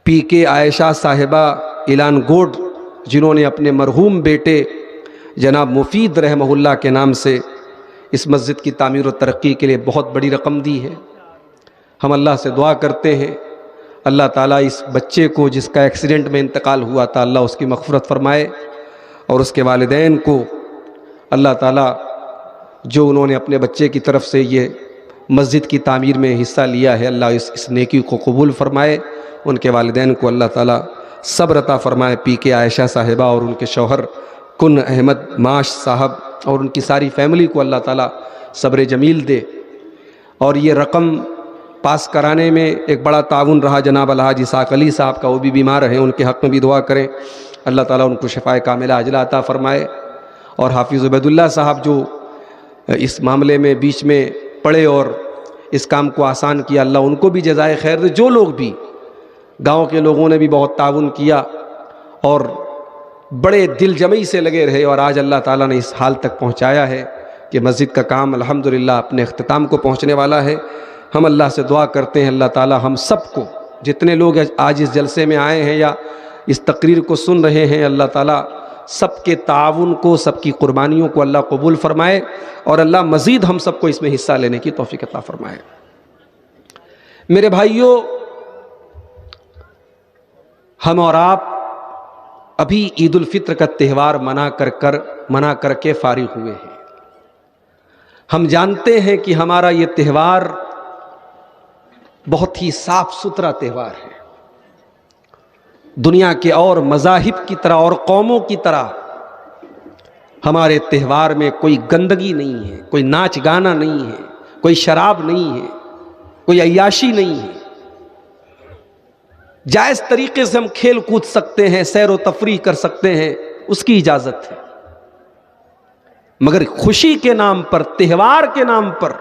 پی کے عائشہ صاحبہ اعلان گوڈ، جنہوں نے اپنے مرحوم بیٹے جناب مفید رحمہ اللہ کے نام سے اس مسجد کی تعمیر و ترقی کے لیے بہت بڑی رقم دی ہے. ہم اللہ سے دعا کرتے ہیں اللہ تعالیٰ اس بچے کو جس کا ایکسیڈنٹ میں انتقال ہوا تھا، اللہ اس کی مغفرت فرمائے، اور اس کے والدین کو اللہ تعالیٰ جو انہوں نے اپنے بچے کی طرف سے یہ مسجد کی تعمیر میں حصہ لیا ہے، اللہ اس نیکی کو قبول فرمائے. ان کے والدین کو اللہ تعالیٰ صبر عطا فرمائے. پی کے عائشہ صاحبہ اور ان کے شوہر کن احمد معاش صاحب اور ان کی ساری فیملی کو اللہ تعالیٰ صبر جمیل دے. اور یہ رقم پاس کرانے میں ایک بڑا تعاون رہا جناب الحاج اسحاق علی صاحب کا، وہ بھی بیمار ہیں، ان کے حق میں بھی دعا کریں. اللہ تعالیٰ ان کو شفائے کاملہ عاجلہ عطا فرمائے. اور حافظ عبید اللہ صاحب جو اس معاملے میں بیچ میں پڑے اور اس کام کو آسان کیا، اللہ ان کو بھی جزائے خیر دے. جو لوگ بھی گاؤں کے لوگوں نے بھی بہت تعاون کیا اور بڑے دل جمعی سے لگے رہے، اور آج اللہ تعالیٰ نے اس حال تک پہنچایا ہے کہ مسجد کا کام الحمدللہ اپنے اختتام کو پہنچنے والا ہے. ہم اللہ سے دعا کرتے ہیں اللہ تعالیٰ ہم سب کو، جتنے لوگ آج اس جلسے میں آئے ہیں یا اس تقریر کو سن رہے ہیں، اللہ تعالیٰ سب کے تعاون کو، سب کی قربانیوں کو اللہ قبول فرمائے، اور اللہ مزید ہم سب کو اس میں حصہ لینے کی توفیق عطا فرمائے۔ میرے بھائیوں، ہم اور آپ ابھی عید الفطر کا تہوار منا کر کے فارغ ہوئے ہیں۔ ہم جانتے ہیں کہ ہمارا یہ تہوار بہت ہی صاف ستھرا تہوار ہے۔ دنیا کے اور مذاہب کی طرح اور قوموں کی طرح ہمارے تہوار میں کوئی گندگی نہیں ہے، کوئی ناچ گانا نہیں ہے، کوئی شراب نہیں ہے، کوئی عیاشی نہیں ہے۔ جائز طریقے سے ہم کھیل کود سکتے ہیں، سیر و تفریح کر سکتے ہیں، اس کی اجازت ہے، مگر خوشی کے نام پر، تہوار کے نام پر